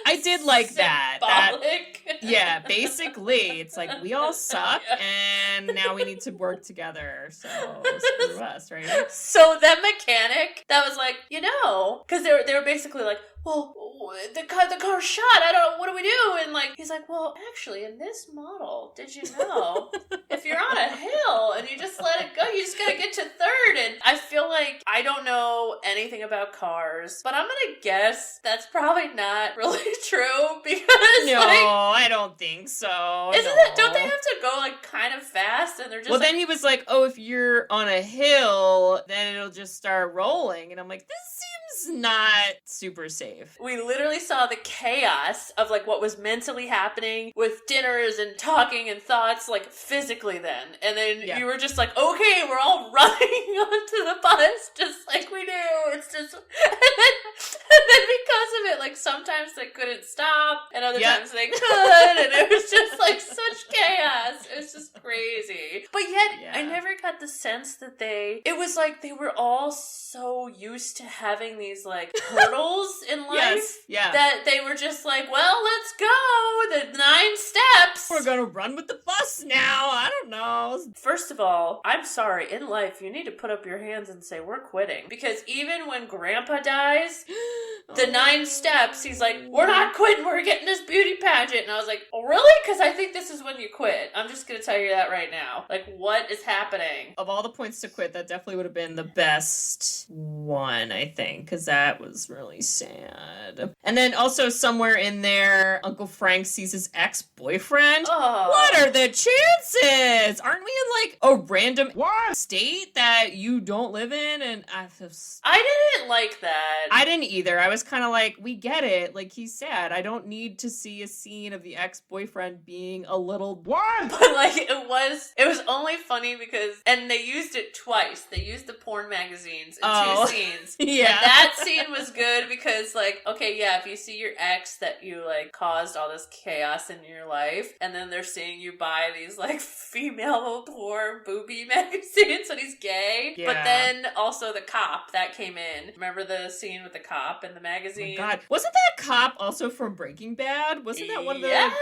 Speaker 2: I did like that. Yeah, basically, it's like we all suck, and now we need to work together. So screw us, right?
Speaker 1: So that mechanic that was like, because they were basically like, well, the car's shot. I don't know. What do we do? And like, he's like, well, actually, in this model, did you know if you're on a hill and you just let it go, you just gotta get to third? And I feel like I don't know anything about cars, but I'm gonna guess that's probably not really true because
Speaker 2: no, I don't think so.
Speaker 1: Isn't it? Don't they have to go like kind of fast? And they're just
Speaker 2: then he was like, oh, if you're on a hill, then it'll just start rolling. And I'm like, this seems not super safe.
Speaker 1: We literally saw the chaos of like what was mentally happening with dinners and talking and thoughts like physically then. And then you were just like, okay, we're all running onto the bus just like we do. It's just, and then because of it, like sometimes they couldn't stop and other times they could. And it was just like such chaos. It was just crazy. But yet I never got the sense that it was like they were all so used to having these like hurdles in life that they were just like, well, let's go. The 9 steps.
Speaker 2: We're gonna run with the bus now. I don't know.
Speaker 1: First of all, I'm sorry. In life, you need to put up your hands and say, we're quitting. Because even when Grandpa dies, the 9 steps, he's like, we're not quitting. We're getting this beauty pageant. And I was like, oh, really? Because I think this is when you quit. I'm just gonna tell you that right now. Like, what is happening?
Speaker 2: Of all the points to quit, that definitely would have been the best one, I think, because that was really sad. And then also somewhere in there, Uncle Frank sees his ex-boyfriend.
Speaker 1: Oh.
Speaker 2: What are the chances? Aren't we in like a random state that you don't live in? And I
Speaker 1: didn't like that.
Speaker 2: I didn't either. I was kind of like, we get it. Like, he's sad. I don't need to see a scene of the ex-boyfriend being a little...
Speaker 1: But like, it was only funny because, and they used it twice. They used the porn magazines in 2 scenes.
Speaker 2: Yeah.
Speaker 1: And that scene was good because like, okay, yeah, if you see your ex that you like caused all this chaos in your life, and then they're seeing you buy these like female porn booby magazines and he's gay. Yeah. But then also the cop that came in. Remember the scene with the cop in the magazine?
Speaker 2: Oh my God. Wasn't that cop also from Breaking Bad? Wasn't that one of the...
Speaker 1: Yes!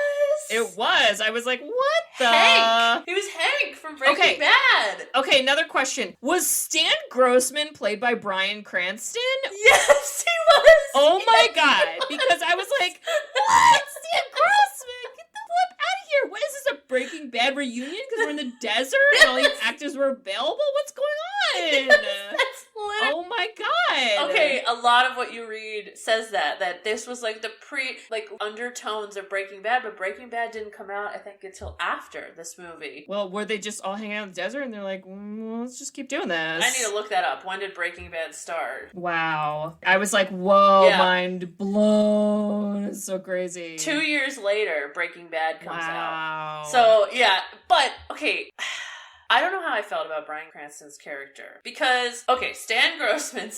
Speaker 2: It was. I was like, what the...
Speaker 1: Hank! He was Hank from Breaking Bad!
Speaker 2: Okay, another question. Was Stan Grossman played by Bryan Cranston?
Speaker 1: Yes, he was!
Speaker 2: Oh my God. Because I was like, what? Stan Grossman? Get the flip out of here. What is this, a Breaking Bad reunion? Because we're in the desert and all these actors were available? What's going on?
Speaker 1: Yes, that's
Speaker 2: oh my God.
Speaker 1: Okay, a lot of what you read says that this was like the undertones of Breaking Bad, but Breaking Bad didn't come out, I think, until after this movie.
Speaker 2: Well, were they just all hanging out in the desert and they're like, let's just keep doing this?
Speaker 1: I need to look that up. When did Breaking Bad start?
Speaker 2: Wow. I was like, whoa, mind blown. It's so crazy.
Speaker 1: 2 years later, Breaking Bad comes
Speaker 2: out.
Speaker 1: So, yeah, but, okay... I don't know how I felt about Bryan Cranston's character. Because, okay, Stan Grossman,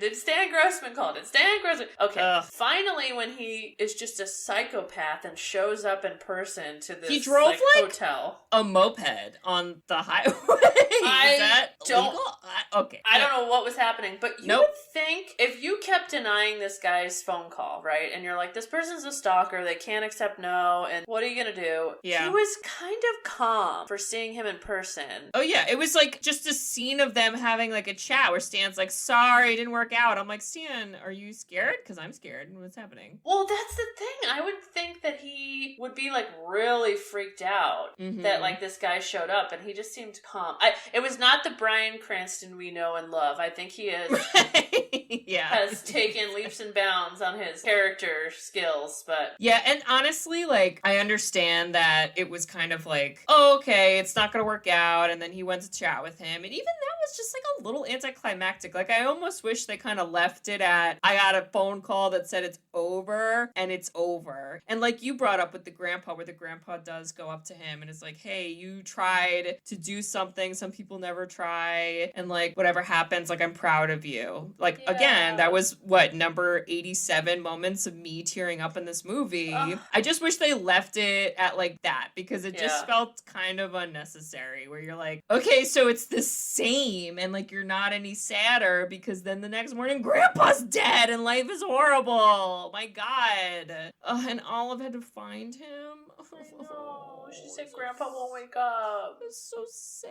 Speaker 1: did Stan Grossman call it? Stan Grossman. Okay, finally when he is just a psychopath and shows up in person to this
Speaker 2: he drove like
Speaker 1: hotel.
Speaker 2: A moped on the highway.
Speaker 1: I don't
Speaker 2: I
Speaker 1: don't know what was happening, but you would think if you kept denying this guy's phone call, right? And you're like, this person's a stalker, they can't accept no, and what are you gonna do? Yeah. He was kind of calm for seeing him in person.
Speaker 2: Oh yeah, it was like just a scene of them having like a chat where Stan's like, sorry, it didn't work out. I'm like, Stan, are you scared? Because I'm scared. What's happening?
Speaker 1: Well, that's the thing. I would think that he would be like really freaked out that like this guy showed up, and he just seemed calm. It was not the Bryan Cranston we know and love. I think he is has taken leaps and bounds on his character skills, but
Speaker 2: yeah, and honestly, like I understand that it was kind of like, oh, okay, it's not gonna work out, and then he went to chat with him, and even that was just like a little anticlimactic. Like I almost wish they kind of left it at, I got a phone call that said it's over, and it's over. And like you brought up with the grandpa, where the grandpa does go up to him and is like, hey, you tried to do something some people never try, and like whatever happens, like I'm proud of you. Like again, that was what, number 87 moments of me tearing up in this movie. I just wish they left it at like that, because it just felt kind of unnecessary, where you're like, okay, so it's the same dream and like you're not any sadder because then the next morning Grandpa's dead and life is horrible. My God. And Olive had to find him.
Speaker 1: I know. She said Grandpa won't wake up.
Speaker 2: It's so sad.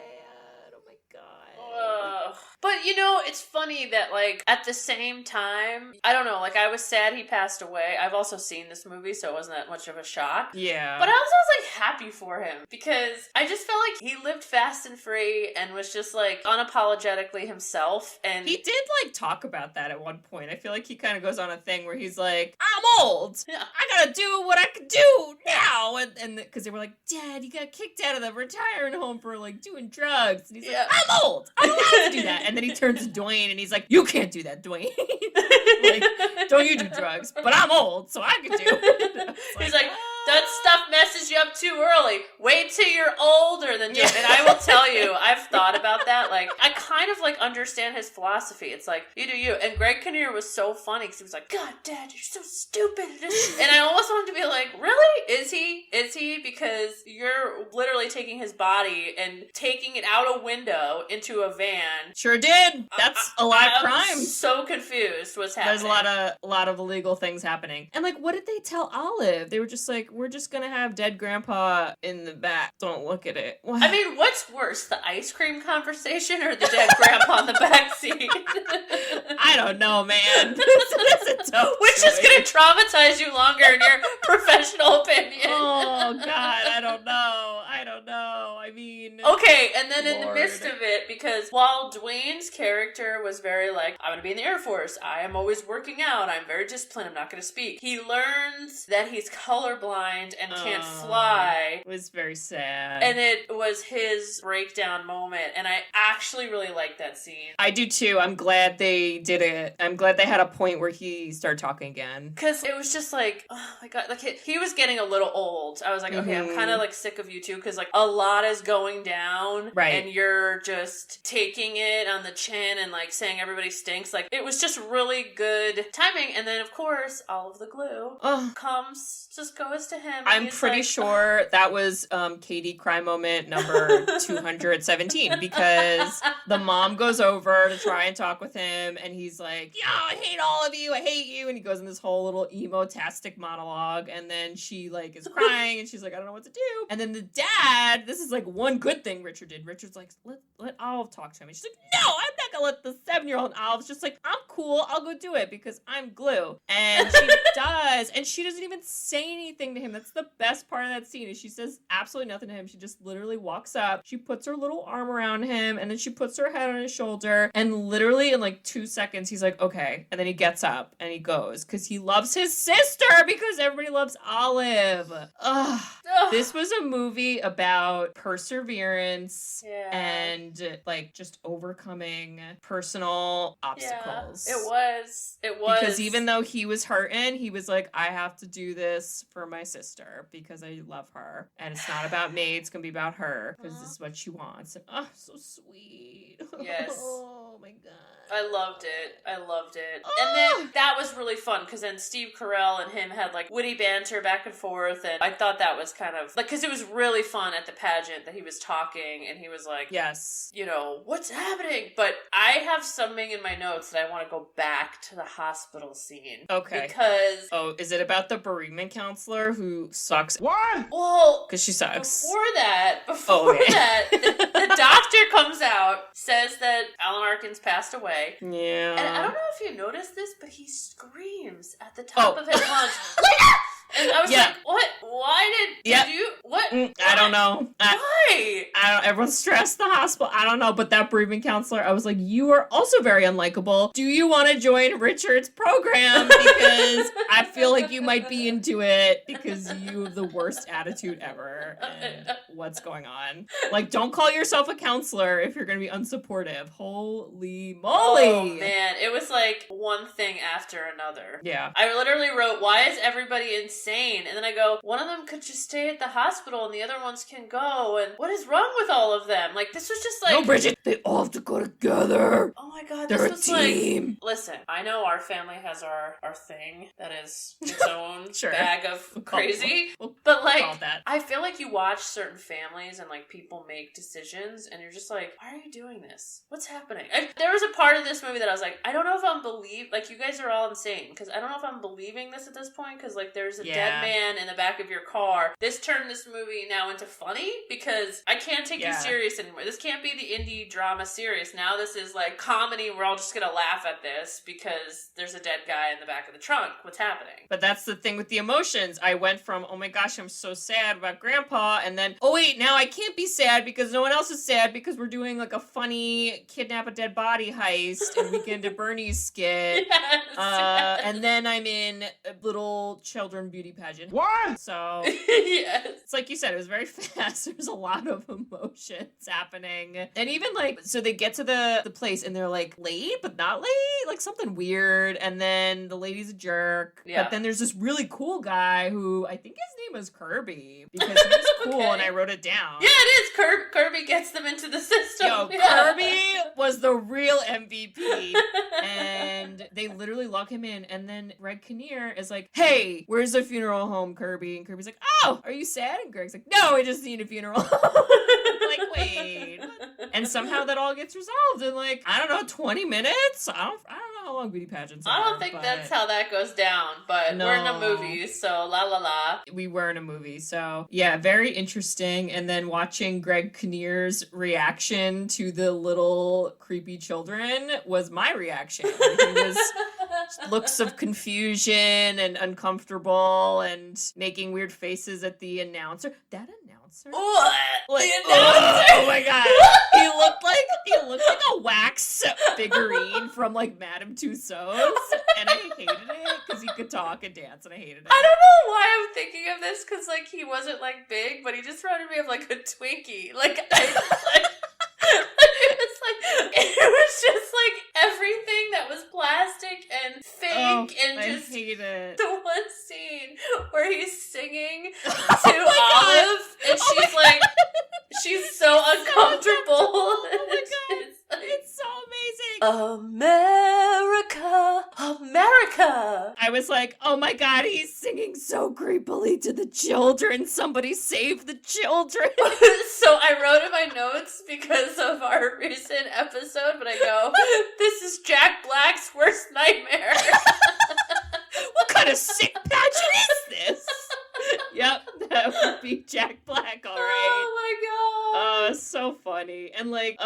Speaker 2: Oh my God.
Speaker 1: But you know, it's funny that like at the same time, I don't know, like I was sad he passed away. I've also seen this movie, so it wasn't that much of a shock.
Speaker 2: Yeah.
Speaker 1: But I also was like happy for him because I just felt like he lived fast and free and was just like unapologetically himself. And
Speaker 2: he did like talk about that at one point. I feel like he kind of goes on a thing where he's like, I'm old.
Speaker 1: Yeah.
Speaker 2: I gotta do what I can do now. And because they were like, Dad, you got kicked out of the retiring home for like doing drugs. And he's like, I'm old. I'm allowed to do that. And then he turns to Dwayne and he's like, you can't do that, Dwayne. Like, don't you do drugs? But I'm old, so I can do it.
Speaker 1: He's like, that stuff messes you up too early. Wait till you're older than do it. And I will tell you, I've thought about that. Like, I kind of like understand his philosophy. It's like, you do you. And Greg Kinnear was so funny because he was like, God, Dad, you're so stupid. And I almost wanted to be like, really? Is he? Is he? Because you're literally taking his body and taking it out a window into a van.
Speaker 2: Sure did. That's a lot of crime.
Speaker 1: I'm so confused what's happening.
Speaker 2: There's a lot of illegal things happening. And like, what did they tell Olive? They were just like, we're just gonna have dead grandpa in the back. Don't look at it. What?
Speaker 1: I mean, what's worse, the ice cream conversation or the dead grandpa in the backseat?
Speaker 2: I don't know, man. This is a
Speaker 1: Which is gonna traumatize you longer in your professional opinion?
Speaker 2: Oh, God, I don't know. I mean...
Speaker 1: Okay, and then in the
Speaker 2: Lord.
Speaker 1: midst of it, because while Dwayne's character was very like, I'm gonna be in the Air Force, I am always working out, I'm very disciplined, I'm not gonna speak. He learns that he's colorblind and can't fly.
Speaker 2: It was very sad.
Speaker 1: And it was his breakdown moment, and I actually really liked that scene.
Speaker 2: I do too. I'm glad they did it. I'm glad they had a point where he started talking again.
Speaker 1: Because it was just like, oh my God, like he was getting a little old. I was like, okay, I'm kind of like sick of you two, because like a lot is going down,
Speaker 2: right?
Speaker 1: And you're just taking it on the chin and like saying everybody stinks. Like it was just really good timing. And then of course, all of the glue goes to him.
Speaker 2: I'm pretty sure that was Katie cry moment number 217, because the mom goes over to try and talk with him and he's like, yeah, I hate all of you, I hate you, and he goes in this whole little emo-tastic monologue, and then she like is crying and she's like, I don't know what to do. And then the dad, this is like one good thing Richard did. Richard's like, let Olive talk to him. And she's like, no, I'm not gonna let the 7-year-old. Olive's just like, I'm cool, I'll go do it because I'm glue. And she does, and she doesn't even say anything to him. That's the best part of that scene, is she says absolutely nothing to him. She just literally walks up, she puts her little arm around him, and then she puts her head on his shoulder, and literally in like 2 seconds he's like, okay. And then he gets up and he goes, because he loves his sister, because everybody loves Olive. Ugh. This was a movie about perseverance and like just overcoming personal obstacles.
Speaker 1: Yeah, it was.
Speaker 2: Because even though he was hurting, he was like, I have to do this for my sister because I love her. And it's not about me, it's gonna be about her, because this is what she wants. And, oh, so sweet.
Speaker 1: Yes.
Speaker 2: Oh my God.
Speaker 1: I loved it. And then that was really fun, because then Steve Carell and him had like witty banter back and forth, and I thought that was kind of like, because it was really fun at the pageant that he was talking and he was like,
Speaker 2: yes,
Speaker 1: you know, what's happening? But I have something in my notes that I want to go back to the hospital scene.
Speaker 2: Okay.
Speaker 1: Because...
Speaker 2: Oh, is it about the bereavement counselor who sucks?
Speaker 1: What? Well...
Speaker 2: Because she sucks.
Speaker 1: Before that, the doctor comes out, says that Alan Arkin's passed away.
Speaker 2: Yeah.
Speaker 1: And I don't know if you noticed this, but he screams at the top of his lungs. And I was like, what? Why did you... What?
Speaker 2: I don't know.
Speaker 1: Why?
Speaker 2: I don't... Everyone's stressed in the hospital. I don't know. But that bereavement counselor, I was like, you are also very unlikable. Do you want to join Richard's program? Because I feel like you might be into it, because you have the worst attitude ever. And what's going on? Like, don't call yourself a counselor if you're going to be unsupportive. Holy moly.
Speaker 1: Oh, man. It was like one thing after another.
Speaker 2: Yeah.
Speaker 1: I literally wrote, why is everybody insane? And then I go, one of them could just stay at the hospital and the other ones can go. And what is wrong with all of them? Like, this was just like...
Speaker 2: No, Bridget, they all have to go together.
Speaker 1: Oh my God,
Speaker 2: They're
Speaker 1: this was
Speaker 2: a team.
Speaker 1: Like... Listen, I know our family has our thing that is its own
Speaker 2: sure.
Speaker 1: bag of
Speaker 2: We'll
Speaker 1: crazy.
Speaker 2: We'll
Speaker 1: but like,
Speaker 2: that.
Speaker 1: I feel like you watch certain different families and like people make decisions and you're just like, why are you doing this? What's happening? There was a part of this movie that I was like, I don't know if I'm like, you guys are all insane because I don't know if I'm believing this at this point because like there's a dead man in the back of your car. This turned this movie now into funny because I can't take you serious anymore. This can't be the indie drama serious. Now this is like comedy. We're all just gonna laugh at this because there's a dead guy in the back of the trunk. What's happening?
Speaker 2: But that's the thing with the emotions. I went from, oh my gosh, I'm so sad about Grandpa, and then, oh wait, now I can't be sad because no one else is sad because we're doing like a funny kidnap a dead body heist and Weekend at Bernie's skit. Yes. And then I'm in a little children beauty pageant. What? So
Speaker 1: yes.
Speaker 2: It's like you said, it was very fast. There's a lot of emotions happening. And even like, so they get to the place and they're like late, but not late, like something weird. And then the lady's a jerk. Yeah. But then there's this really cool guy who I think his name is Kirby because he's cool and I wrote it down.
Speaker 1: Yeah, it is. Kirby gets them into the system.
Speaker 2: Yo, Kirby was the real MVP. And they literally lock him in. And then Greg Kinnear is like, hey, where's the funeral home, Kirby? And Kirby's like, oh, are you sad? And Greg's like, no, I just need a funeral home. Like, wait. What? And somehow that all gets resolved in like, I don't know, 20 minutes? I don't know how long beauty pageants are.
Speaker 1: I don't think that's how that goes down, but we're in a movie, so la la la.
Speaker 2: We were in a movie, so yeah, very interesting. And then watching Greg Kinnear's reaction to the little creepy children was my reaction. He was looks of confusion and uncomfortable and making weird faces at the announcer. That announcer?
Speaker 1: What?
Speaker 2: Like,
Speaker 1: the announcer?
Speaker 2: Oh my god. He looked like a wax figurine from like Madame Tussauds, and I hated it because he could talk and dance, and I hated it.
Speaker 1: I don't know why I'm thinking of this because like he wasn't like big, but he just reminded me of like a Twinkie. It was just like everything that was plastic and fake and just
Speaker 2: I hate it.
Speaker 1: The one scene where he's singing to Olive and she's like she's so uncomfortable.
Speaker 2: Oh my god. It's so amazing.
Speaker 1: America.
Speaker 2: I was like, oh my god, he's singing so creepily to the children. Somebody save the children.
Speaker 1: So I wrote in my notes because of our recent episode, but I go, this is Jack Black's worst nightmare.
Speaker 2: What kind of sick pageant is this? Yep, that would be Jack Black, all right.
Speaker 1: Oh my god.
Speaker 2: Oh, so funny. And like,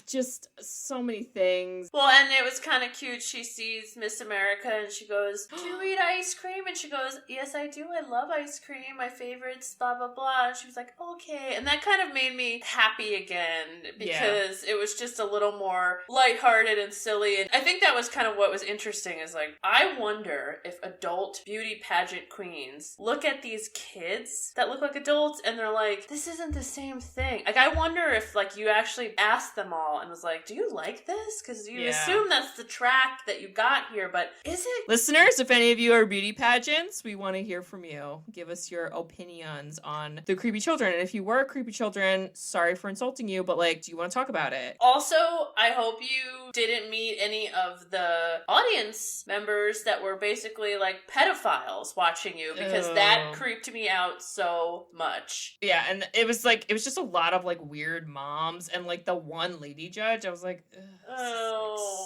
Speaker 2: just so many things.
Speaker 1: Well, and it was kind of cute. She sees Miss America and she goes, do you eat ice cream? And she goes, yes, I do. I love ice cream. My favorite's blah, blah, blah. And she was like, okay. And that kind of made me happy again because it was just a little more lighthearted and silly. And I think that was kind of what was interesting is like, I wonder if adult beauty pageant queens look at these kids that look like adults and they're like, this isn't the same thing. Like, I wonder if like you actually asked them all and was like, do you like this? Because you assume that's the track that you got here, but is it?
Speaker 2: Listeners, if any of you are beauty pageants, we want to hear from you. Give us your opinions on the creepy children. And if you were creepy children, sorry for insulting you, but like, do you want to talk about it?
Speaker 1: Also, I hope you didn't meet any of the audience members that were basically like pedophiles watching you because that creeped me out so much.
Speaker 2: Yeah, and it was just a lot of like weird moms and like the one lady judge. I was like, this is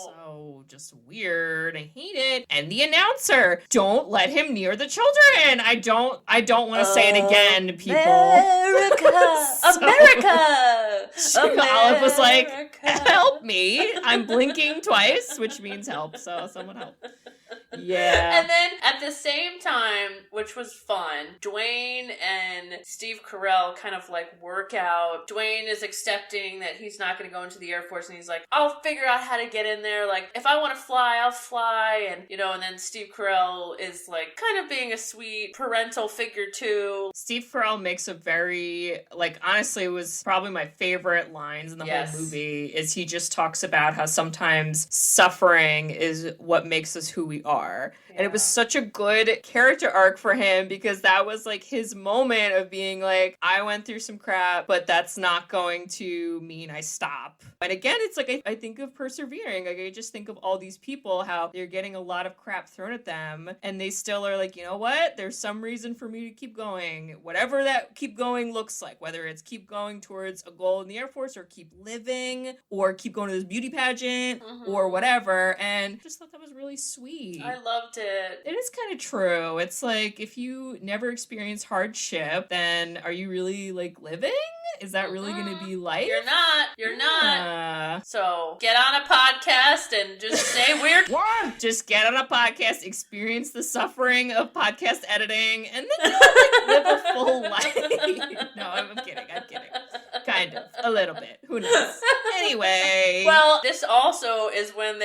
Speaker 2: so just weird. I hate it. And the announcer, don't let him near the children. I don't want to say it again, people.
Speaker 1: America.
Speaker 2: Olive was like, help me. I'm blinking twice, which means help. So someone help. Yeah.
Speaker 1: And then at the same time, which was fun, Dwayne and Steve Carell kind of like work out. Dwayne is accepting that he's not going to go into the Air Force and he's like, I'll figure out how to get in there. Like, if I want to fly, I'll fly. And, you know, and then Steve Carell is like kind of being a sweet parental figure too.
Speaker 2: Steve Carell makes a very, like, honestly, it was probably my favorite lines in the whole movie is he just talks about how sometimes suffering is what makes us who we are. are. Yeah. And it was such a good character arc for him because that was like his moment of being like, I went through some crap, but that's not going to mean I stop. And again, it's like, I think of persevering. Like, I just think of all these people, how they're getting a lot of crap thrown at them, and they still are like, you know what? There's some reason for me to keep going. Whatever that keep going looks like, whether it's keep going towards a goal in the Air Force or keep living or keep going to this beauty pageant or whatever. And I just thought that was really sweet.
Speaker 1: I loved it.
Speaker 2: It is kind of true. It's like, if you never experience hardship, then are you really like living? Is that really going to be life?
Speaker 1: You're not. So get on a podcast and just say weird.
Speaker 2: What? Just get on a podcast, experience the suffering of podcast editing, and then you'll live a full life. No, I'm kidding. Kind of. A little bit. Who knows? Anyway.
Speaker 1: Well, this also is when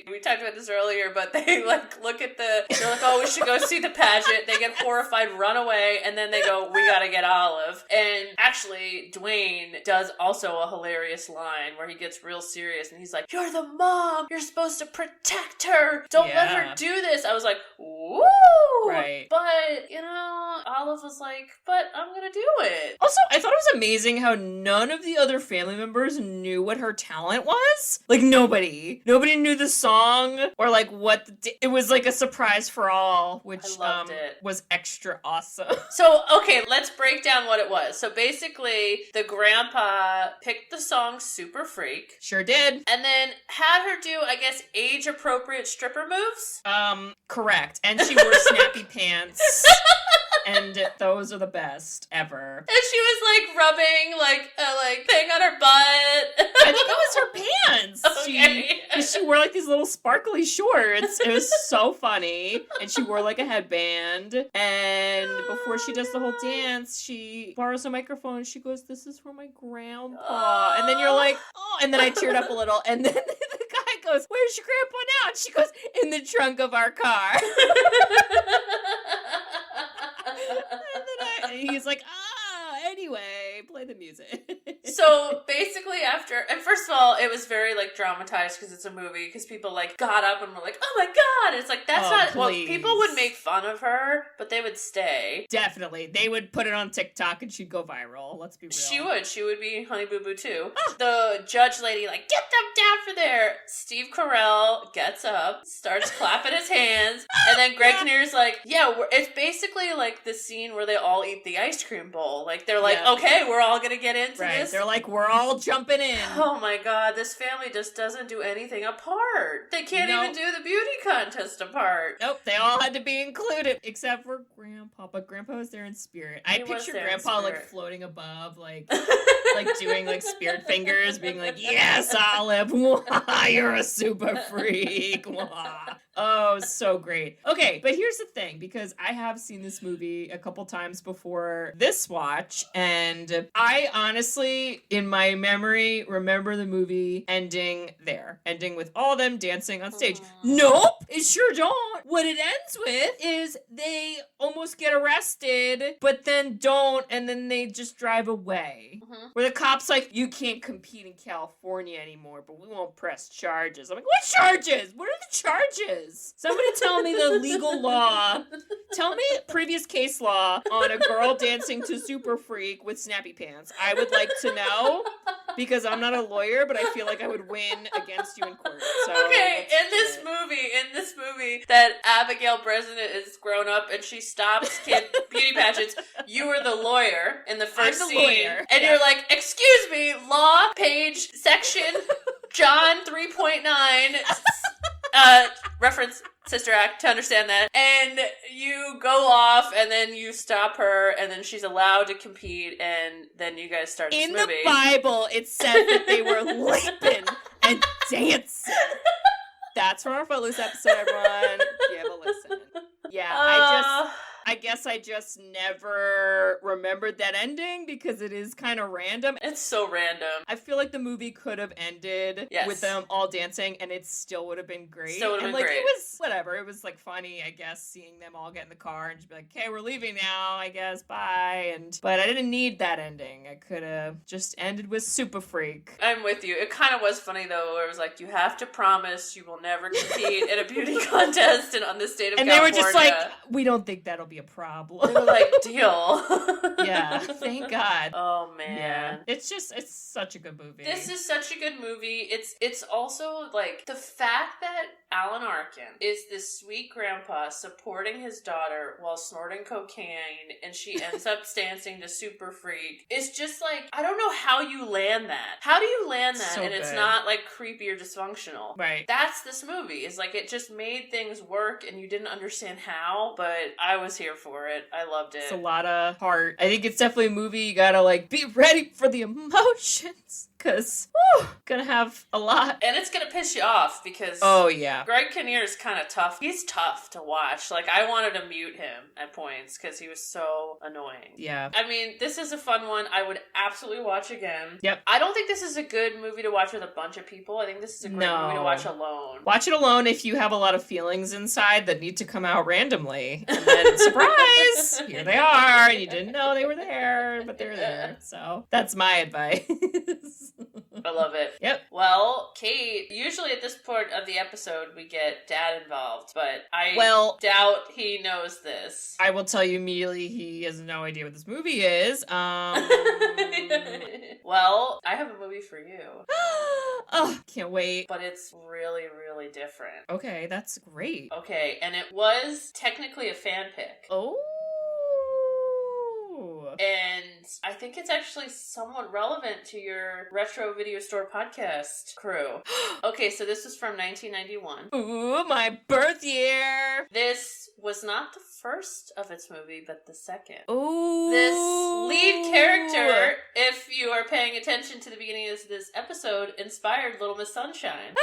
Speaker 1: we talked about this earlier, but they like look at they're like, oh, we should go see the pageant. They get horrified, run away, and then they go, we gotta get Olive. And actually, Dwayne does also a hilarious line where he gets real serious and he's like, you're the mom. You're supposed to protect her. Don't let her do this. I was like, woo!
Speaker 2: Right.
Speaker 1: But, Olive was like, but I'm gonna do it.
Speaker 2: Also, I thought it was amazing how none of the other family members knew what her talent was. Like, nobody knew the song or like what it was, like a surprise for all, which was extra awesome.
Speaker 1: So, okay, let's break down what it was. So basically, the grandpa picked the song Super Freak.
Speaker 2: Sure did.
Speaker 1: And then had her do, I guess, age-appropriate stripper moves?
Speaker 2: Correct. And she wore snappy pants. And those are the best ever.
Speaker 1: And she was like rubbing like a thing on her butt.
Speaker 2: I think it was her pants.
Speaker 1: Okay.
Speaker 2: She wore like these little sparkly shorts. It was so funny. And she wore like a headband. And before she does the whole dance, she borrows a microphone and she goes, this is for my grandpa. And then you're like, oh. And then I teared up a little. And then the guy goes, where's your grandpa now? And she goes, in the trunk of our car. And he's like, anyway, play the music.
Speaker 1: So basically and first of all, it was very like dramatized because it's a movie, because people like got up and were like, oh my god. And it's like, that's not, please. Well, people would make fun of her, but they would stay.
Speaker 2: Definitely. They would put it on TikTok and she'd go viral. Let's be real.
Speaker 1: She would be Honey Boo Boo too. The judge lady like, get them down for there. Steve Carell gets up, starts clapping his hands, and then Greg Kinnear's like, it's basically like the scene where they all eat the ice cream bowl. Like, they're like, okay, we're all gonna get into this.
Speaker 2: They're like, we're all jumping in.
Speaker 1: Oh my god, this family just doesn't do anything apart. They can't even do the beauty contest apart.
Speaker 2: Nope, they all had to be included, except for Grandpa. But Grandpa was there in spirit. I picture Grandpa like floating above, like doing like spirit fingers, being like, yes, Olive, you're a super freak. Oh, so great. Okay, but here's the thing, because I have seen this movie a couple times before this watch, and I honestly, in my memory, remember the movie ending with all them dancing on stage. Nope, it sure don't. What it ends with is they almost get arrested, but then don't, and then they just drive away. Where the cop's like, you can't compete in California anymore, but we won't press charges. I'm like, what charges? What are the charges? Somebody tell me the legal law. Tell me previous case law on a girl dancing to Super Freak with snappy pants. I would like to know, because I'm not a lawyer, but I feel like I would win against you in court. So
Speaker 1: okay, in this movie, that Abigail Breslin is grown up and she stops kid beauty pageants. You were the lawyer in the first scene.
Speaker 2: Lawyer.
Speaker 1: And you're like, excuse me, law, page, section, John 3.9, reference Sister Act to understand that. And you go off and then you stop her and then she's allowed to compete and then you guys start this movie.
Speaker 2: In the Bible, it said that they were leaping and dancing. That's from our Footloose episode, everyone. Give a listen. Yeah, I guess I just never remembered that ending because it is kind of random.
Speaker 1: It's so random.
Speaker 2: I feel like the movie could have ended with them all dancing and it still would have been great.
Speaker 1: Still would have been
Speaker 2: like,
Speaker 1: great.
Speaker 2: It was whatever. It was like funny, I guess, seeing them all get in the car and just be like, okay, we're leaving now, I guess, bye. But I didn't need that ending. I could have just ended with Super Freak.
Speaker 1: I'm with you. It kind of was funny though, where it was like, you have to promise you will never compete in a beauty contest on the state of California.
Speaker 2: And they were just like, we don't think that'll be a problem.
Speaker 1: They were like, deal.
Speaker 2: Yeah, thank God.
Speaker 1: Oh man.
Speaker 2: Yeah. It's such a good movie.
Speaker 1: This is such a good movie. It's also like the fact that Alan Arkin is this sweet grandpa supporting his daughter while snorting cocaine and she ends up dancing to Super Freak. It's just like, I don't know how you land that. How do you land that and it's not like creepy or dysfunctional?
Speaker 2: Right.
Speaker 1: That's this movie. It's like it just made things work and you didn't understand how, but I was here for it. I loved it.
Speaker 2: It's a lot of heart. I think it's definitely a movie you gotta like be ready for the emotions. Because, gonna have a lot.
Speaker 1: And it's gonna piss you off because...
Speaker 2: Oh, yeah.
Speaker 1: Greg Kinnear is kind of tough. He's tough to watch. Like, I wanted to mute him at points because he was so annoying.
Speaker 2: Yeah.
Speaker 1: I mean, this is a fun one. I would absolutely watch again.
Speaker 2: Yep.
Speaker 1: I don't think this is a good movie to watch with a bunch of people. I think this is a great movie to watch alone.
Speaker 2: Watch it alone if you have a lot of feelings inside that need to come out randomly. And then, surprise! Here they are. You didn't know they were there, but they're there. So, that's my advice.
Speaker 1: I love it.
Speaker 2: Yep.
Speaker 1: Well, Kate, usually at this point of the episode, we get Dad involved, but I doubt he knows this.
Speaker 2: I will tell you immediately he has no idea what this movie is.
Speaker 1: Well, I have a movie for you.
Speaker 2: Oh, can't wait.
Speaker 1: But it's really, really different.
Speaker 2: Okay, that's great.
Speaker 1: Okay, and it was technically a fan pick.
Speaker 2: Oh.
Speaker 1: And I think it's actually somewhat relevant to your Retro Video Store podcast crew. Okay, so this was from 1991.
Speaker 2: Ooh, my birth year!
Speaker 1: This was not the first of its movie, but the second.
Speaker 2: Ooh!
Speaker 1: This lead character, if you are paying attention to the beginning of this episode, inspired Little Miss Sunshine.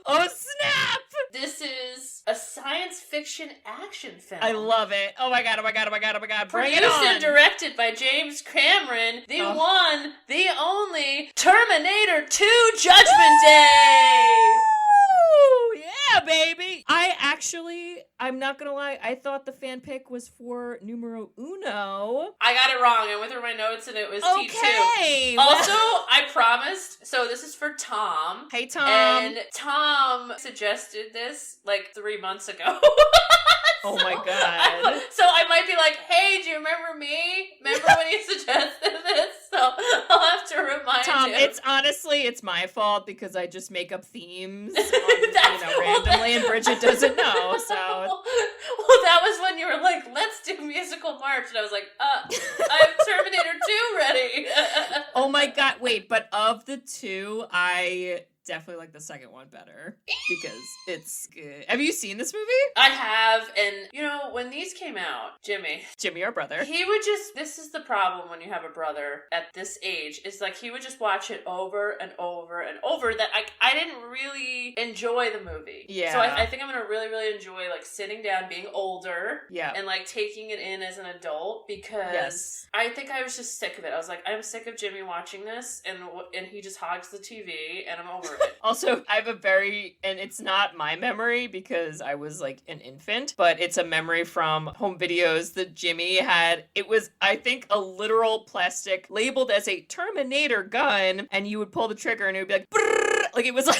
Speaker 2: Oh, snap!
Speaker 1: This is a science fiction action film.
Speaker 2: I love it. Oh my god, oh my god, oh my god, oh my god. Bring it
Speaker 1: Produced
Speaker 2: on!
Speaker 1: and directed by James Cameron, the one, the only, Terminator 2 Judgment Day!
Speaker 2: Yeah, baby! I'm not gonna lie, I thought the fan pick was for numero uno.
Speaker 1: I got it wrong. I went through my notes and it was
Speaker 2: okay.
Speaker 1: T2. Also, I promised, so this is for Tom.
Speaker 2: Hey, Tom.
Speaker 1: And Tom suggested this like 3 months ago.
Speaker 2: Oh my god.
Speaker 1: So I might be like, hey, do you remember me? Remember when you suggested this? So I'll have to remind
Speaker 2: Tom,
Speaker 1: you.
Speaker 2: It's my fault because I just make up themes randomly and Bridget doesn't know, so.
Speaker 1: Well, that was when you were like, let's do musical March. And I was like, I have Terminator 2 ready.
Speaker 2: Oh my god, wait, but of the two, I definitely like the second one better because it's good. Have you seen this movie?
Speaker 1: I have, and when these came out, Jimmy, our brother, he would this is the problem when you have a brother at this age, is like he would just watch it over and over and over that I didn't really enjoy the movie. Yeah. So I think I'm gonna really, really enjoy like sitting down, being older, and like taking it in as an adult because I think I was just sick of it. I was like, I'm sick of Jimmy watching this and he just hogs the TV and I'm over it.
Speaker 2: Also, I have and it's not my memory because I was like an infant, but it's a memory from home videos that Jimmy had. It was, I think, a literal plastic labeled as a Terminator gun, and you would pull the trigger and it would be like, brrr, like it was like,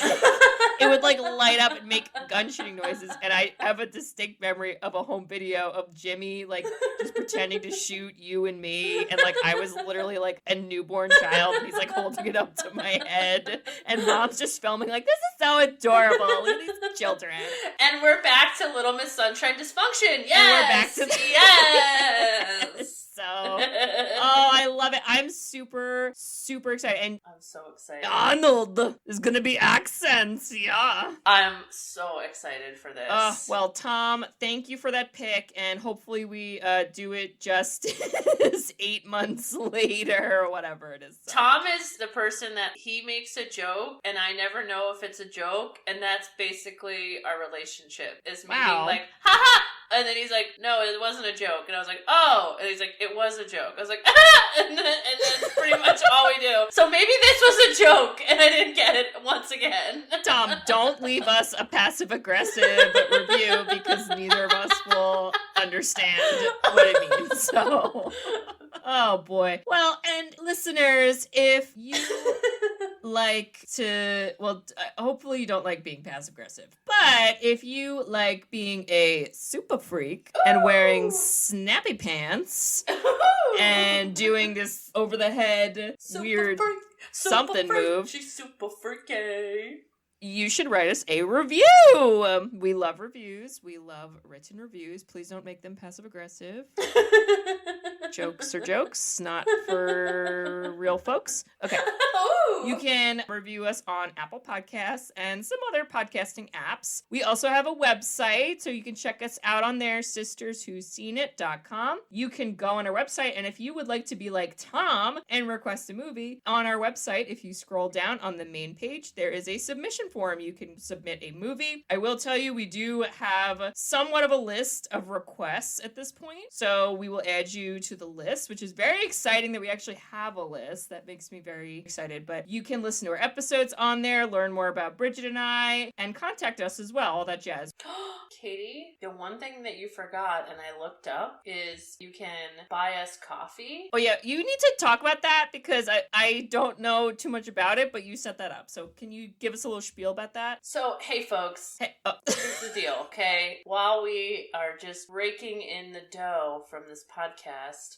Speaker 2: it would like light up and make gun shooting noises. And I have a distinct memory of a home video of Jimmy like just pretending to shoot you and me, and like I was literally like a newborn child, and he's like holding it up to my head, and mom's just filming like, this is so adorable. Look at these children.
Speaker 1: And we're back to Little Miss Sunshine dysfunction. Yes.
Speaker 2: And we're back to
Speaker 1: yes.
Speaker 2: So, I love it. I'm super, super excited. And
Speaker 1: I'm so excited.
Speaker 2: Arnold is going to be accents. Yeah.
Speaker 1: I'm so excited for this.
Speaker 2: Well, Tom, thank you for that pick. And hopefully we do it just 8 months later or whatever it is. So.
Speaker 1: Tom is the person that he makes a joke and I never know if it's a joke. And that's basically our relationship, is me being like, haha, And then he's like, no, it wasn't a joke. And I was like, oh. And he's like, it was a joke. I was like, ah! And that's pretty much all we do. So maybe this was a joke, and I didn't get it once again.
Speaker 2: Tom, don't leave us a passive-aggressive review because neither of us will understand what it means. So, oh boy. Well, and listeners, if you like to, well, hopefully you don't like being passive-aggressive, but if you like being a super freak and wearing snappy pants and doing this over-the-head weird something move,
Speaker 1: she's super freaky,
Speaker 2: you should write us a review. We love reviews. We love written reviews. Please don't make them passive-aggressive. Jokes are jokes, not for real folks. Okay.
Speaker 1: Ooh.
Speaker 2: You can review us on Apple Podcasts and some other podcasting apps. We also have a website, so you can check us out on there, sisterswhoseenit.com. You can go on our website, and if you would like to be like Tom and request a movie, on our website, if you scroll down on the main page, there is a submission form. You can submit a movie. I will tell you, we do have somewhat of a list of requests at this point, so we will add you to the list, which is very exciting that we actually have a list. That makes me very excited. But you can listen to our episodes on there, learn more about Bridget and I, and contact us as well, all that jazz.
Speaker 1: Katie, the one thing that you forgot and I looked up is you can buy us coffee.
Speaker 2: Oh yeah, you need to talk about that because I don't know too much about it, but you set that up. So can you give us a little spiel about that?
Speaker 1: So, hey folks, here's the deal, okay? While we are just raking in the dough from this podcast,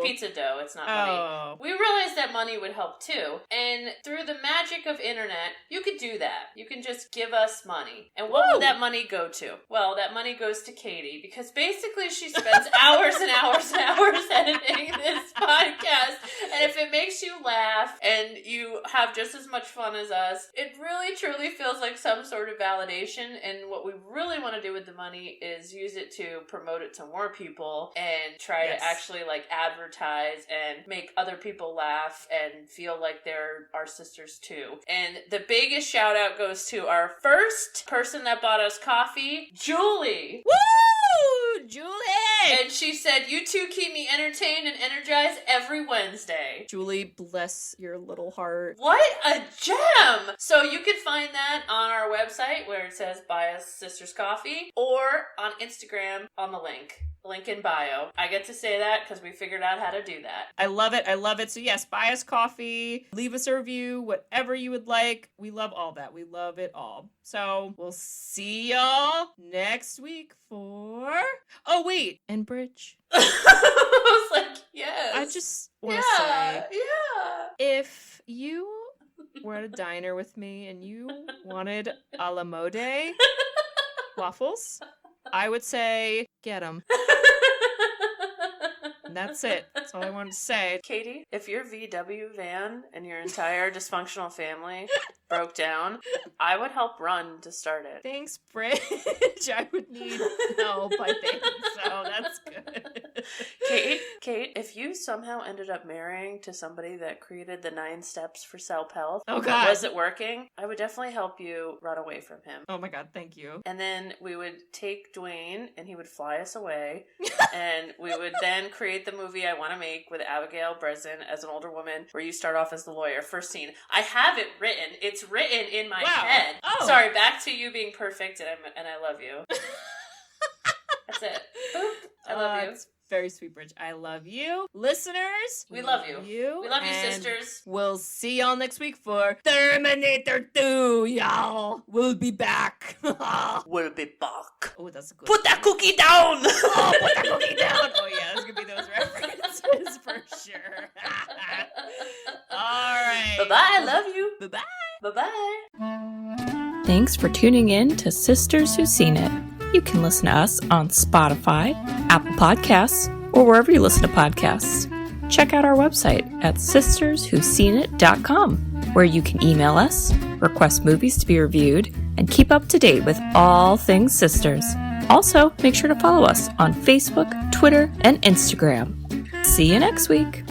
Speaker 1: pizza dough, it's not money. We realized that money would help too. And through the magic of internet, you could do that. You can just give us money. And what would that money go to? Well, that money goes to Katie because basically she spends hours and hours and hours editing this podcast. And if it makes you laugh and you have just as much fun as us, it really truly feels like some sort of validation. And what we really want to do with the money is use it to promote it to more people and try to actually like advertise and make other people laugh and feel like they're our sisters too. And the biggest shout out goes to our first person that bought us coffee, Julie.
Speaker 2: Woo! Julie!
Speaker 1: And she said, you two keep me entertained and energized every Wednesday.
Speaker 2: Julie, bless your little heart.
Speaker 1: What a gem! So you can find that on our website where it says Buy Us Sisters Coffee, or on Instagram on the link in bio. I get to say that because we figured out how to do that.
Speaker 2: I love it. I love it. So yes, buy us coffee, leave us a review, whatever you would like. We love all that. We love it all. So we'll see y'all next week for... Oh, wait. And Bridge.
Speaker 1: I was like, yes.
Speaker 2: I just want to say... If you were at a diner with me and you wanted a la mode waffles, I would say, get them. And that's it. That's all I wanted to say.
Speaker 1: Katie, if your VW van and your entire dysfunctional family broke down, I would help run to start it.
Speaker 2: Thanks, Bridge. I would need help, I think. So that's good.
Speaker 1: Kate, if you somehow ended up marrying to somebody that created the 9 steps for self-help,
Speaker 2: oh God,
Speaker 1: wasn't working, I would definitely help you run away from him.
Speaker 2: Oh my God, thank you.
Speaker 1: And then we would take Dwayne and he would fly us away. And we would then create the movie I want to make with Abigail Breslin as an older woman where you start off as the lawyer. First scene. I have it written. It's written in my head. Oh. Sorry, back to you being perfect and I love you. That's it. Boop. I love you.
Speaker 2: It's very sweet, Bridge. I love you. Listeners,
Speaker 1: we love you. We love you, sisters.
Speaker 2: We'll see y'all next week for Terminator 2, y'all. We'll be back.
Speaker 1: We'll be back.
Speaker 2: Oh, that's a good
Speaker 1: Put that cookie down!
Speaker 2: Oh, put that cookie down! Oh, yeah, there's gonna be those references for sure. All right.
Speaker 1: Bye-bye. Love you.
Speaker 2: Bye-bye.
Speaker 1: Bye-bye.
Speaker 3: Thanks for tuning in to Sisters Who've Seen It. You can listen to us on Spotify, Apple Podcasts, or wherever you listen to podcasts. Check out our website at sisterswhoseenit.com, where you can email us, request movies to be reviewed, and keep up to date with all things sisters. Also, make sure to follow us on Facebook, Twitter, and Instagram. See you next week.